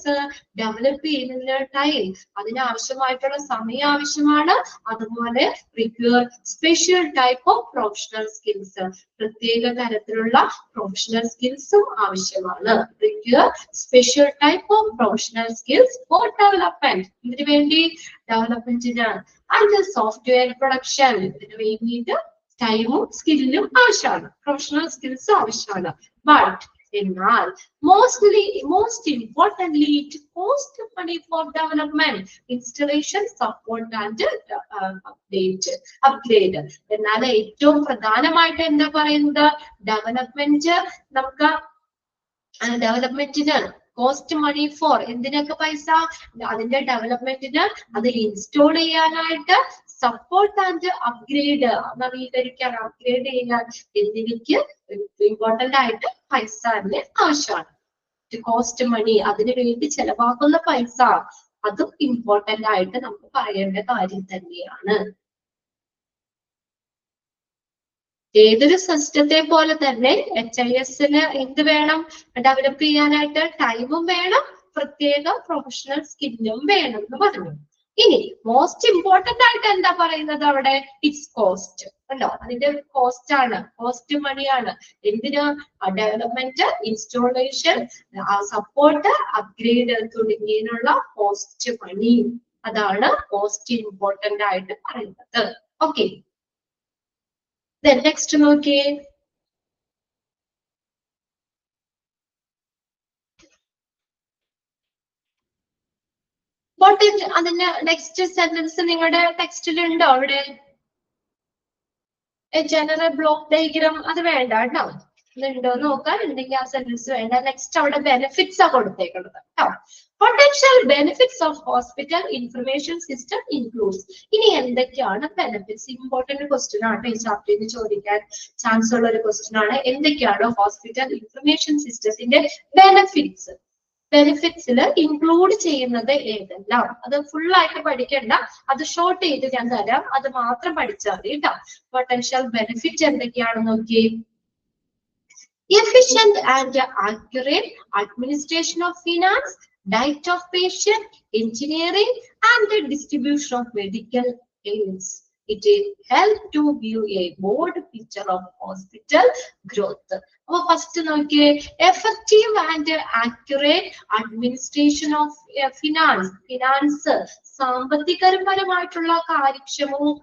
ഡെവലപ്പ് ചെയ്യുന്നതിന് ടൈം, അതിനാവശ്യമായിട്ടുള്ള സമയം ആവശ്യമാണ്. അതുപോലെ require special type of professional skills, പ്രത്യേക തരത്തിലുള്ള പ്രൊഫഷണൽ സ്കിൽസും ആവശ്യമാണ്. Require special type of professional skills for development. ഇതിനു വേണ്ടി ഡെവലപ്മെന്റിന് ആൻഡ് സോഫ്റ്റ്വെയർ പ്രൊഡക്ഷൻ, ഇതിനു വേണ്ടിയിട്ട് ടൈമും സ്കില്ലും ആവശ്യമാണ്, പ്രൊഫഷണൽ സ്കിൽസ് ആവശ്യമാണ്. ബട്ട് എന്നാൽ most importantly it costs money for development, installation, support and upgrade. എന്നാൽ ഏറ്റവും പ്രധാനമായിട്ട് എന്താ പറയുന്നത്? ഡെവലപ്മെന്റിന് കോസ്റ്റ് മണി ഫോർ, എന്തിനൊക്കെ പൈസ? അതിന്റെ ഡെവലപ്മെന്റിന്, അതിൽ ഇൻസ്റ്റോൾ ചെയ്യാനായിട്ട്, സപ്പോർട്ട് ആൻഡ് അപ്ഗ്രേഡ്, നവീകരിക്കാൻ, അപ്ഗ്രേഡ് ചെയ്യാൻ, എന്നിവയ്ക്ക് ഇമ്പോർട്ടന്റ് ആയിട്ട് പൈസ തന്നെ ആവശ്യമാണ്. കോസ്റ്റ് മണി, അതിനു വേണ്ടി ചെലവാക്കുന്ന പൈസ, അതും ഇമ്പോർട്ടന്റ് ആയിട്ട് നമുക്ക് പറയേണ്ട കാര്യം തന്നെയാണ്. ഏതൊരു സിസ്റ്റത്തെ പോലെ തന്നെ HIS എന്ത് വേണം? ഡെവലപ്പ് ചെയ്യാനായിട്ട് ടൈമും വേണം, പ്രത്യേക പ്രൊഫഷണൽ സ്കില്ലും വേണം എന്ന് പറഞ്ഞു. ഇനി മോസ്റ്റ് ഇമ്പോർട്ടന്റ് ആയിട്ട് എന്താ പറയുന്നത് അവിടെ? It's cost. കണ്ടോ, അതിന്റെ കോസ്റ്റ് ആണ്, കോസ്റ്റ് മണിയാണ്. എന്തിന്? ഡെവലപ്മെന്റ്, ഇൻസ്റ്റോളേഷൻ, സപ്പോർട്ട്, അപ്ഗ്രേഡ് തുടങ്ങിയതിനുള്ള കോസ്റ്റ് മണി. അതാണ് മോസ്റ്റ് ഇമ്പോർട്ടന്റ് ആയിട്ട് പറയുന്നത്. ഓക്കെ, നെക്സ്റ്റ് നോക്കിയേ. അതിന്റെ നെക്സ്റ്റ് സെന്റൻസ് നിങ്ങളുടെ ടെക്സ്റ്റിൽ ഉണ്ടോ അവിടെ? ജനറൽ ബ്ലോക്ക് ഡയഗ്രാം അത് വേണ്ട കേട്ടോ. ഇതുണ്ടോ നോക്കാൻ, ഉണ്ടെങ്കിൽ ആ സെന്റൻസ് വേണ്ട. നെക്സ്റ്റ് അവിടെ ബെനിഫിറ്റ്സ് ആ കൊടുത്തേക്കുന്നത് കേട്ടോ. Potential benefits of hospital information system includes. ഇനി എന്തൊക്കെയാണ് ബെനിഫിറ്റ്സ്? ഇമ്പോർട്ടന്റ് ക്വസ്റ്റ്യൻ ആണ് ഈ ചാപ്റ്ററിൽ ചോദിക്കാൻ ചാൻസ് ഉള്ള ഒരു ക്വസ്റ്റ്യൻ ആണ്. എന്തൊക്കെയാണ് ഹോസ്പിറ്റൽ ഇൻഫർമേഷൻ സിസ്റ്റത്തിന്റെ ബെനിഫിറ്റ്സ്? ബെനിഫിറ്റ്സിൽ ഇൻക്ലൂഡ് ചെയ്യുന്നത് ഏതെല്ലാം? അത് ഫുൾ ആയിട്ട് പഠിക്കണ്ട, അത് ഷോർട്ട് ചെയ്ത് ഞാൻ തരാം, അത് മാത്രം പഠിച്ചാൽ മതി കേട്ടോ. പൊട്ടൻഷ്യൽ ബെനിഫിറ്റ് എന്തൊക്കെയാണെന്ന് നോക്കി. efficient and accurate administration of finance, diet of patient, engineering and the distribution of medical aids. It helps to view a broad picture of hospital growth. First നോക്കിയേ, effective and accurate administration of finance. Finance, സാമ്പത്തികപരമായിട്ടുള്ള കാര്യക്ഷമവും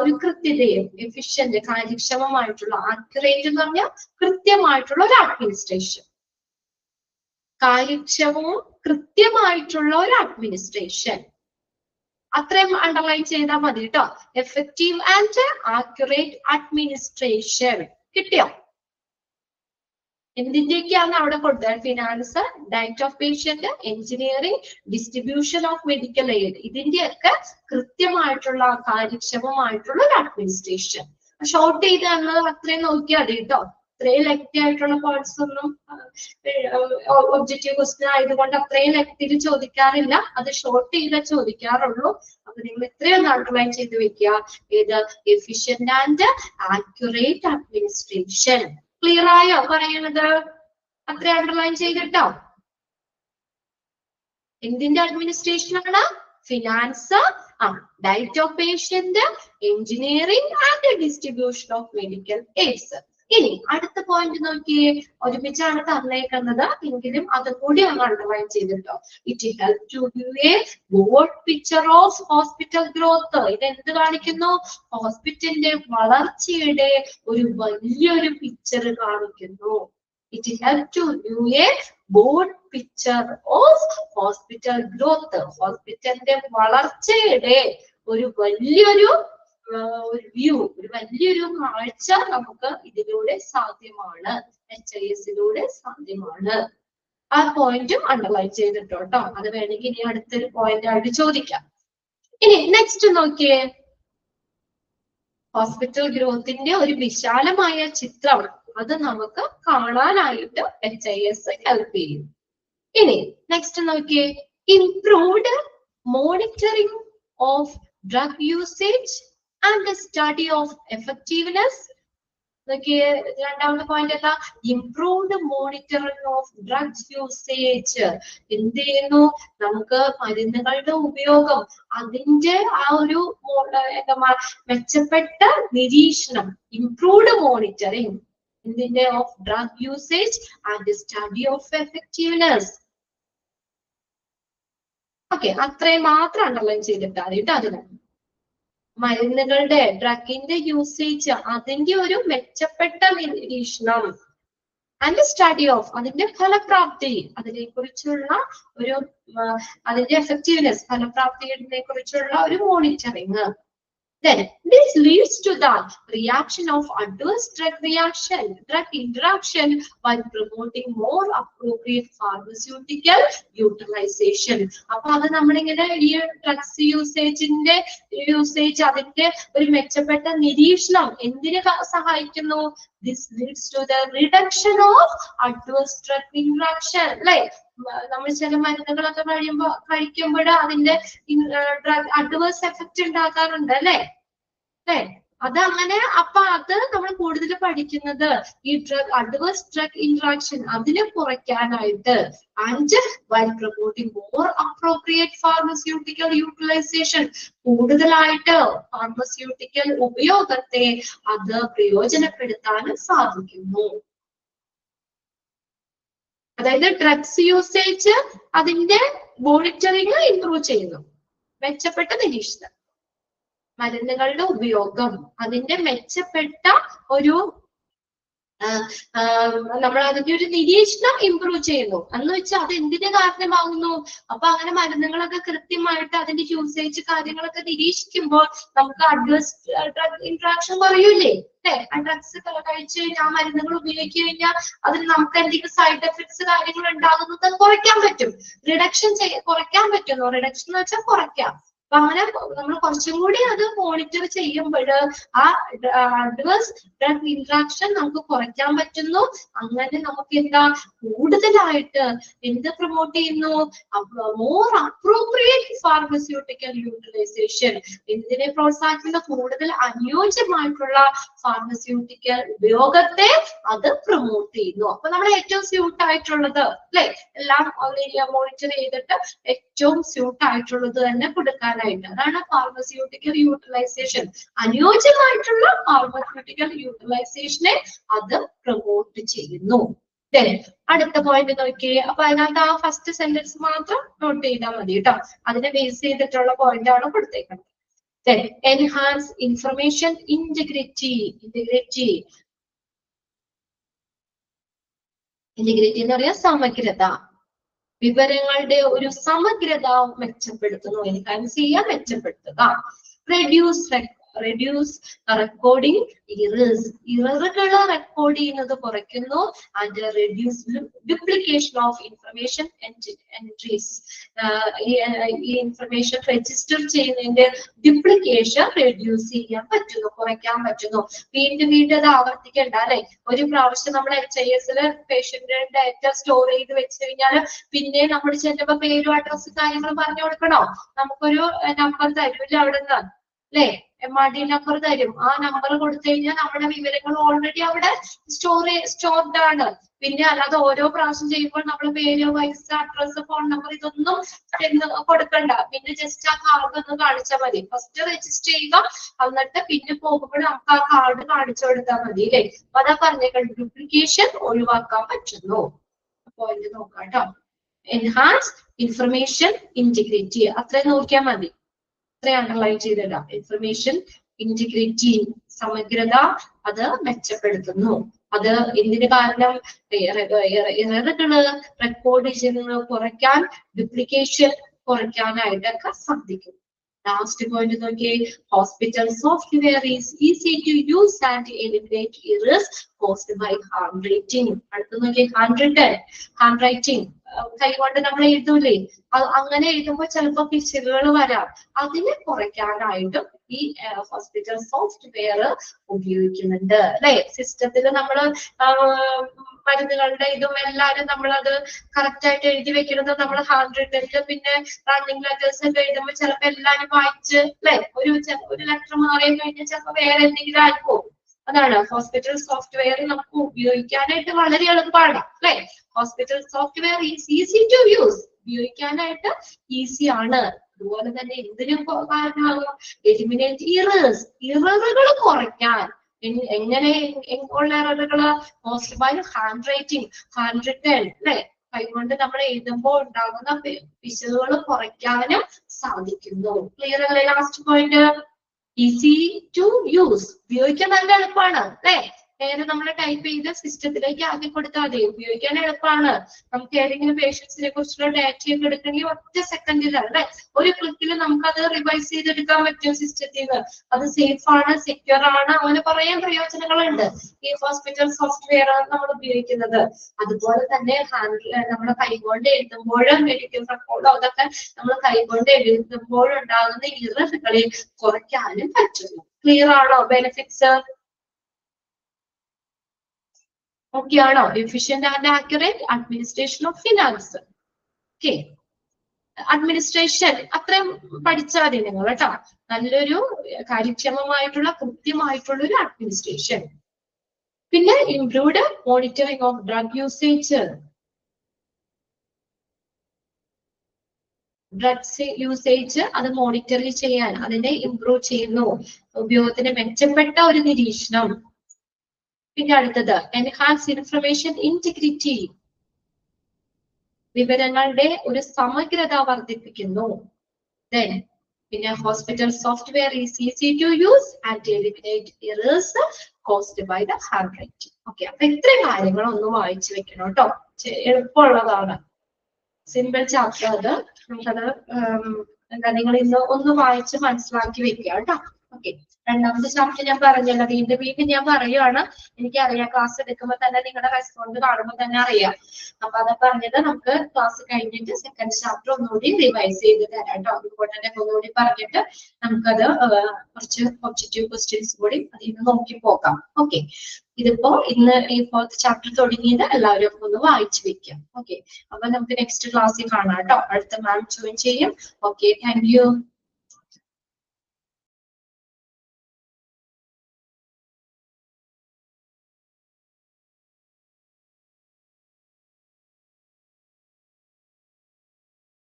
ഒരു കൃത്യതയും, efficient കാര്യക്ഷമമായിട്ടുള്ള, accurate എന്ന് പറഞ്ഞാൽ കൃത്യമായിട്ടുള്ള ഒരു administration, കാര്യക്ഷമവും കൃത്യമായിട്ടുള്ള ഒരു അഡ്മിനിസ്ട്രേഷൻ. അത്രയും അണ്ടർലൈൻ ചെയ്താൽ മതി കേട്ടോ. Effective and accurate administration. കിട്ടിയോ? എന്തിന്റെയൊക്കെയാണ് അവിടെ കൊടുത്തത്? Finance, diet of patient, engineering, distribution of medical aid. ഇതിന്റെയൊക്കെ കൃത്യമായിട്ടുള്ള കാര്യക്ഷമമായിട്ടുള്ള ഒരു അഡ്മിനിസ്ട്രേഷൻ. ഷോർട്ട് ചെയ്ത് തന്നത് അത്രയും നോക്കിയാൽ മതി കേട്ടോ. അത്രയും ലെങ്തി ആയിട്ടുള്ള പോയിന്റ്സ് ഒന്നും ഒബ്ജക്റ്റീവ് ക്വസ്റ്റ്യൻ ആയതുകൊണ്ട് അത്രയും ലെങ്തിയിൽ ചോദിക്കാറില്ല, അത് ഷോർട്ട് ചെയ്തേ ചോദിക്കാറുള്ളൂ. അപ്പൊ നിങ്ങൾ ഇത്രയും അണ്ടർലൈൻ ചെയ്ത് വെക്കുക. ഏത്? Efficient and accurate administration. Clear ആയോ പറയുന്നത്? അത്ര അണ്ടർലൈൻ ചെയ്തിട്ടോ. എന്തിന്റെ അഡ്മിനിസ്ട്രേഷൻ ആണ്? Finance, diet of patient, engineering and distribution of medical AIDS. ഇനി അടുത്ത പോയിന്റ് നോക്കിയേ, ഒരുമിച്ചാണ് തന്നേക്കുന്നത് എങ്കിലും അതും കൂടി ഒന്ന് അണ്ടർലൈൻ ചെയ്തിട്ടോ. It help to view a broad picture of hospital growth. ഇത് എന്ത് കാണിക്കുന്നു? ഹോസ്പിറ്റലിന്റെ വളർച്ചയുടെ ഒരു വലിയൊരു പിക്ചർ കാണിക്കുന്നു. It help to view a broad picture of hospital growth. ഹോസ്പിറ്റലിന്റെ വളർച്ചയുടെ ഒരു വലിയൊരു വ്യൂ, ഒരു വലിയൊരു കാഴ്ച നമുക്ക് ഇതിലൂടെ സാധ്യമാണ്, HIS-ലൂടെ സാധ്യമാണ്. ആ പോയിന്റും അണ്ടർലൈൻ ചെയ്തിട്ടോ കേട്ടോ. അത് വേണമെങ്കിൽ ഇനി അടുത്തൊരു പോയിന്റ് ആയിട്ട് ചോദിക്കാം. ഇനി നെക്സ്റ്റ് നോക്കിയേ, ഹോസ്പിറ്റൽ ഗ്രോത്തിന്റെ ഒരു വിശാലമായ ചിത്രം അത് നമുക്ക് കാണാനായിട്ട് HIS ഹെൽപ്പ് ചെയ്യും. ഇനി നെക്സ്റ്റ് നോക്കിയേ, improved monitoring of drug usage and the study of effectiveness. രണ്ടാമത്തെ പോയിന്റ് എന്താ? Improved monitoring of drugs usage. എന്ത് ചെയ്യുന്നു? നമുക്ക് മരുന്നുകളുടെ ഉപയോഗം, അതിന്റെ ആ ഒരു മെച്ചപ്പെട്ട നിരീക്ഷണം, ഇംപ്രൂവ്ഡ് മോണിറ്ററിംഗ് എന്തിന്റെ? Of drug usage and study of effectiveness. Okay, അത്രയും മാത്രം അണ്ടർലൈൻ ചെയ്തിട്ടാണ് കേട്ടോ. അതിന് മരുന്നുകളുടെ, ഡ്രഗിന്റെ യൂസേജ്, അതിന്റെ ഒരു മെച്ചപ്പെട്ട നിരീക്ഷണം, ആൻഡ് സ്റ്റഡി ഓഫ്, അതിന്റെ ഫലപ്രാപ്തി, അതിനെ കുറിച്ചുള്ള ഒരു അതിന്റെ എഫക്റ്റീവ്നെസ്, ഫലപ്രാപ്തിയെ കുറിച്ചുള്ള ഒരു monitoring. Then this leads to the reaction of adverse drug interaction while promoting more appropriate pharmaceutical utilization. അപ്പൊ അത് നമ്മളിങ്ങനെ ഈ ഡ്രഗ്സ് യൂസേജ് അതിന്റെ ഒരു മെച്ചപ്പെട്ട നിരീക്ഷണം എന്തിന് സഹായിക്കുന്നു? This leads to the reduction of adverse drug interaction. അല്ലെ, നമ്മൾ ചില മരുന്നുകളൊക്കെ കഴിക്കുമ്പോൾ അതിന്റെ അഡ്വേഴ്സ് എഫക്റ്റ് ഉണ്ടാകാറുണ്ട് അല്ലെ. അതങ്ങനെ അപ്പൊ അത് നമ്മൾ കൂടുതൽ പഠിക്കുന്നത് ഈ ഡ്രഗ് അഡ്വേഴ്സ് ഡ്രഗ് ഇന്ററാക്ഷൻ അതിനെ കുറയ്ക്കാനായിട്ട് and while promoting more appropriate pharmaceutical utilization കൂടുതലായിട്ട് ഫാർമസ്യൂട്ടിക്കൽ ഉപയോഗത്തെ അത് പ്രയോജനപ്പെടുത്താനും സാധിക്കുന്നു. അതായത് ഡ്രഗ്സ് യൂസേജ് അതിന്റെ മോണിറ്ററിങ് ഇംപ്രൂവ് ചെയ്യുന്നു, മെച്ചപ്പെട്ട നിരീക്ഷണം, മരുന്നുകളുടെ ഉപയോഗം അതിന്റെ മെച്ചപ്പെട്ട ഒരു നമ്മൾ അതിന്റെ ഒരു നിരീക്ഷണം ഇംപ്രൂവ് ചെയ്യുന്നു എന്ന് വെച്ചാൽ അത് എന്തിന് കാരണമാകുന്നു. അപ്പൊ അങ്ങനെ മരുന്നുകളൊക്കെ കൃത്യമായിട്ട് അതിന്റെ യൂസേജ് കാര്യങ്ങളൊക്കെ നിരീക്ഷിക്കുമ്പോൾ നമുക്ക് അഡ്വേഴ്സ് ഡ്രഗ് ഇന്ററാക്ഷൻ കുറയൂലേ, അല്ലെ? ആ ഡ്രഗ്സ് കഴിച്ചു കഴിഞ്ഞാൽ ആ മരുന്നുകൾ ഉപയോഗിച്ചു കഴിഞ്ഞാൽ അതിന് നമുക്ക് എന്തെങ്കിലും സൈഡ് എഫക്ട്സ് കാര്യങ്ങൾ ഉണ്ടാകുന്നത് കുറയ്ക്കാൻ പറ്റും, റിഡക്ഷൻ കുറയ്ക്കാൻ പറ്റുന്നു. റിഡക്ഷൻ എന്ന് വെച്ചാൽ കുറയ്ക്കാം. അപ്പൊ അങ്ങനെ നമ്മൾ കുറച്ചും കൂടി അത് മോണിറ്റർ ചെയ്യുമ്പോൾ ആ അഡ്വേഴ്സ് ഡ്രഗ് ഇന്ററാക്ഷൻ നമുക്ക് കുറയ്ക്കാൻ പറ്റുന്നു. അങ്ങനെ നമുക്ക് എന്താ കൂടുതലായിട്ട് എന്ത് പ്രൊമോട്ട് ചെയ്യുന്നു, മോർ അപ്രോപ്രിയേറ്റ് ഫാർമസ്യൂട്ടിക്കൽ യൂട്ടിലൈസേഷൻ, എന്തിനെ പ്രോത്സാഹിക്കുന്ന കൂടുതൽ അനുയോജ്യമായിട്ടുള്ള ഫാർമസ്യൂട്ടിക്കൽ ഉപയോഗത്തെ അത് പ്രൊമോട്ട് ചെയ്യുന്നു. അപ്പൊ നമ്മൾ ഏറ്റവും സ്യൂട്ട് ആയിട്ടുള്ളത് അല്ലെ, എല്ലാം മോണിറ്റർ ചെയ്തിട്ട് ഏറ്റവും സ്യൂട്ട് ആയിട്ടുള്ളത് തന്നെ കൊടുക്കാനായിട്ട്, അതാണ് ഫാർമസ്യൂട്ടിക്കൽ യൂട്ടിലൈസേഷൻ. അനുയോജ്യമായിട്ടുള്ള ഫാർമസ്യൂട്ടിക്കൽ യൂട്ടിലൈസേഷനെ അത് പ്രൊമോട്ട് ചെയ്യുന്നു. അടുത്ത പോയിന്റ് നോക്കിയേ. അപ്പൊ അതിനകത്ത് ആ ഫസ്റ്റ് സെന്റൻസ് മാത്രം നോട്ട് ചെയ്താൽ മതി കേട്ടോ, അതിനെ ബേസ് ചെയ്തിട്ടുള്ള പോയിന്റ് ആണ് കൊടുത്തേക്കുന്നത്. Enhance information integrity. ഇന്റഗ്രിറ്റി എന്ന് പറയാ സമഗ്രത, വിവരങ്ങളുടെ ഒരു സമഗ്രത മെച്ചപ്പെടുത്തുന്നു. എൻഹാൻസ് ചെയ്യാൻ, മെച്ചപ്പെടുത്തുക. റെഡ്യൂസ് റെക്കോർഡിംഗ് ഇറേഴ്സ്, ഇററുകൾ റെക്കോർഡ് ചെയ്യുന്നത് കുറയ്ക്കുന്നു. And reduce duplication of information entries, ഈ ഇൻഫർമേഷൻ രജിസ്റ്റർ ചെയ്യുന്നതിന്റെ ഡ്യൂപ്ലിക്കേഷൻ റെഡ്യൂസ് ചെയ്യാൻ പറ്റുന്നു, കുറയ്ക്കാൻ പറ്റുന്നു. വീണ്ടും അത് ആവർത്തിക്കണ്ട അല്ലെ. ഒരു പ്രാവശ്യം നമ്മൾ HIS പേഷ്യന്റിന്റെ ഡാറ്റ സ്റ്റോർ ചെയ്ത് വെച്ച് കഴിഞ്ഞാൽ പിന്നെ നമ്മൾ ചെല്ലുമ്പോ പേരും അഡ്രസ്സും കാര്യങ്ങളും പറഞ്ഞു കൊടുക്കണോ? നമുക്കൊരു നമ്പർ തരൂല്ല അവിടെ നിന്ന് അല്ലെ, MRD നമ്പർ തരും. ആ നമ്പർ കൊടുത്തു കഴിഞ്ഞാൽ നമ്മുടെ വിവരങ്ങൾ ഓൾറെഡി അവിടെ സ്റ്റോർഡ് ആണ്. പിന്നെ അല്ലാതെ ഓരോ പ്രാവശ്യം ചെയ്യുമ്പോൾ നമ്മൾ പേര്, വയസ്സ്, അഡ്രസ്, ഫോൺ നമ്പർ ഇതൊന്നും കൊടുക്കണ്ട. പിന്നെ ജസ്റ്റ് ആ കാർഡ് ഒന്ന് കാണിച്ചാൽ മതി. ഫസ്റ്റ് രജിസ്റ്റർ ചെയ്യുക, എന്നിട്ട് പിന്നെ പോകുമ്പോൾ നമുക്ക് ആ കാർഡ് കാണിച്ചു കൊടുത്താൽ മതി അല്ലെ. അപ്പൊ അതാ പറഞ്ഞേക്കണം, ഡ്യൂപ്ലിക്കേഷൻ ഒഴിവാക്കാൻ പറ്റുന്നു. പോയിന്റ് നോക്കാം കേട്ടോ. എൻഹാൻസ് ഇൻഫർമേഷൻ ഇന്റഗ്രിറ്റി, അത്രയും നോക്കിയാൽ മതി. അണ്ടർലൈൻ ചെയ്തിടാം. ഇൻഫർമേഷൻ ഇന്റഗ്രിറ്റി, സമഗ്രത അത് മെച്ചപ്പെടുത്തുന്നു. അത് എന്തിന് കാരണം, എററുകള് റെക്കോർഡ് ചെയ്യുന്നത് കുറയ്ക്കാൻ, ഡ്യൂപ്ലിക്കേഷൻ കുറയ്ക്കാനായിട്ടൊക്കെ സാധിക്കും. ലാസ്റ്റ് പോയിന്റ് നോക്കിയേ. Hospital software is easy to use and eliminate errors caused by hand writing. അടുത്ത് നോക്കിയേ, ഹാൻഡ് റൈറ്റിംഗ് കൈകൊണ്ട് നമ്മൾ എഴുതൂലേ, അങ്ങനെ എഴുതുമ്പോൾ ചിലപ്പോൾ പിശകുകൾ വരാം. അതിനെ കുറയ്ക്കാനായിട്ടും ഈ ഹോസ്പിറ്റൽ സോഫ്റ്റ്വെയർ ഉപയോഗിക്കുന്നുണ്ട് അല്ലെ. സിസ്റ്റത്തിൽ നമ്മൾ മരുന്നുകളുടെ ഇതും എല്ലാരും നമ്മളത് കറക്റ്റ് ആയിട്ട് എഴുതി വെക്കുന്നത് നമ്മൾ ഹാൻഡ് റിട്ടനില്, പിന്നെ റണ്ണിങ് ലെറ്റേഴ്സ് ഒക്കെ എഴുതുമ്പോൾ ചിലപ്പോൾ എല്ലാരും വായിച്ച് അല്ലെ, ഒരു ലെറ്റർ മാറി കഴിഞ്ഞാൽ ചിലപ്പോൾ വേറെ എന്തെങ്കിലും ആയിപ്പോകും. അതാണ് ഹോസ്പിറ്റൽ സോഫ്റ്റ്വെയർ നമുക്ക് ഉപയോഗിക്കാനായിട്ട് വളരെ എളുപ്പമാണ് അല്ലെ. Hospital software is easy to use, ഉപയോഗിക്കാനായിട്ട് ഈസി ആണ്. അതുപോലെ തന്നെ എന്തിനും കാരണമാകും, എലിമിനേറ്റ് ഇറേഴ്സ്, ഇററുകൾ കുറയ്ക്കാൻ. എങ്ങനെ ഉള്ള ഇററുകള്, most by hand writing, hand written അല്ലെ, കൈകൊണ്ട് നമ്മൾ എഴുതുമ്പോൾ ഉണ്ടാകുന്ന പിശകുകൾ കുറയ്ക്കാനും സാധിക്കുന്നു. ക്ലിയർ അല്ലേ? Last point easy to use, ഉപയോഗിക്കാൻ നല്ല എളുപ്പമാണ് അല്ലെ. നേരെ നമ്മൾ ടൈപ്പ് ചെയ്ത് സിസ്റ്റത്തിലേക്ക് ആക്കി കൊടുത്താൽ മതി, ഉപയോഗിക്കാൻ എളുപ്പമാണ്. നമുക്ക് ഏതെങ്കിലും പേഷ്യൻസിനെ കുറിച്ചുള്ള ഡാറ്റയൊക്കെ എടുക്കണമെങ്കിൽ ഒറ്റ സെക്കൻഡിലാണ് അല്ലെ, ഒരു ക്ലിക്കിൽ നമുക്കത് റിവൈസ് ചെയ്തെടുക്കാൻ പറ്റും സിസ്റ്റത്തിൽ നിന്ന്. അത് സേഫ് ആണ്, സെക്യൂർ ആണ്, അങ്ങനെ കുറെ പ്രയോജനങ്ങളുണ്ട് ഈ ഹോസ്പിറ്റൽ സോഫ്റ്റ്വെയർ നമ്മൾ ഉപയോഗിക്കുന്നത്. അതുപോലെ തന്നെ നമ്മുടെ കൈകൊണ്ട് എഴുതുമ്പോഴും മെഡിക്കൽ റെക്കോർഡോ അതൊക്കെ നമ്മൾ കൈകൊണ്ട് എഴുതുമ്പോഴുണ്ടാകുന്ന ഇററുകളെ കുറയ്ക്കാനും പറ്റുന്നു. ക്ലിയർ ആണോ? ബെനിഫിറ്റ്സ് ഓക്കെയാണോ? Efficient and accurate administration of finance. Okay, administration അത്രയും പഠിച്ചാൽ മതി നിങ്ങൾ കേട്ടോ. നല്ലൊരു കാര്യക്ഷമമായിട്ടുള്ള കൃത്യമായിട്ടുള്ള ഒരു അഡ്മിനിസ്ട്രേഷൻ. പിന്നെ improved monitoring of drug usage. Drugs usage അത് മോണിറ്റർ ചെയ്യാൻ, അതിനെ ഇംപ്രൂവ് ചെയ്യുന്നു, ഉപയോഗത്തിന് മെച്ചപ്പെട്ട ഒരു നിരീക്ഷണം. പിന്നെ അടുത്തത് എൻഹാൻസ് ഇൻഫർമേഷൻ ഇന്റഗ്രിറ്റി, വിവരങ്ങളുടെ ഒരു സമഗ്രത വർദ്ധിപ്പിക്കുന്നു. Then പിന്നെ hospital software is easy to use and eliminate errors caused by the hand writing. Okay, അപ്പൊ ഇത്രയും കാര്യങ്ങൾ ഒന്ന് വായിച്ചു വെക്കണം കേട്ടോ. എളുപ്പമുള്ളതാണ്, സിമ്പിൾ ചാപ്റ്റർ. അത് നമുക്കത് എന്താ നിങ്ങൾ ഇന്ന് ഒന്ന് വായിച്ച് മനസ്സിലാക്കി വെക്കുക കേട്ടോ. ഓക്കെ, രണ്ടാമത്തെ ചാപ്റ്റർ ഞാൻ പറഞ്ഞല്ലോ, വീണ്ടും ഞാൻ പറയുവാണ്. എനിക്കറിയാം ക്ലാസ് എടുക്കുമ്പോൾ തന്നെ നിങ്ങളുടെ റെസ്പോണ്ട് കാണുമ്പോൾ തന്നെ അറിയാം. അപ്പൊ അത് പറഞ്ഞത് നമുക്ക് ക്ലാസ് കഴിഞ്ഞിട്ട് സെക്കൻഡ് ചാപ്റ്റർ ഒന്നുകൂടി റിവൈസ് ചെയ്ത് തരാം കേട്ടോ. അതുകൊണ്ട് തന്നെ ഒന്നുകൂടി പറഞ്ഞിട്ട് നമുക്കത് കുറച്ച് ഒബ്ജക്റ്റീവ് ക്വസ്റ്റ്യൻസ് കൂടി അതിൽ നിന്ന് നോക്കി പോകാം. ഓക്കെ, ഇതിപ്പോ ഇന്ന് ഈ 4th ചാപ്റ്റർ തുടങ്ങിയത് എല്ലാവരും ഒന്ന് വായിച്ചു വെക്കാം. ഓക്കെ, അപ്പൊ നമുക്ക് നെക്സ്റ്റ് ക്ലാസ്സിൽ കാണാം കേട്ടോ. അടുത്ത മാം ജോയിൻ ചെയ്യും. Okay, thank you.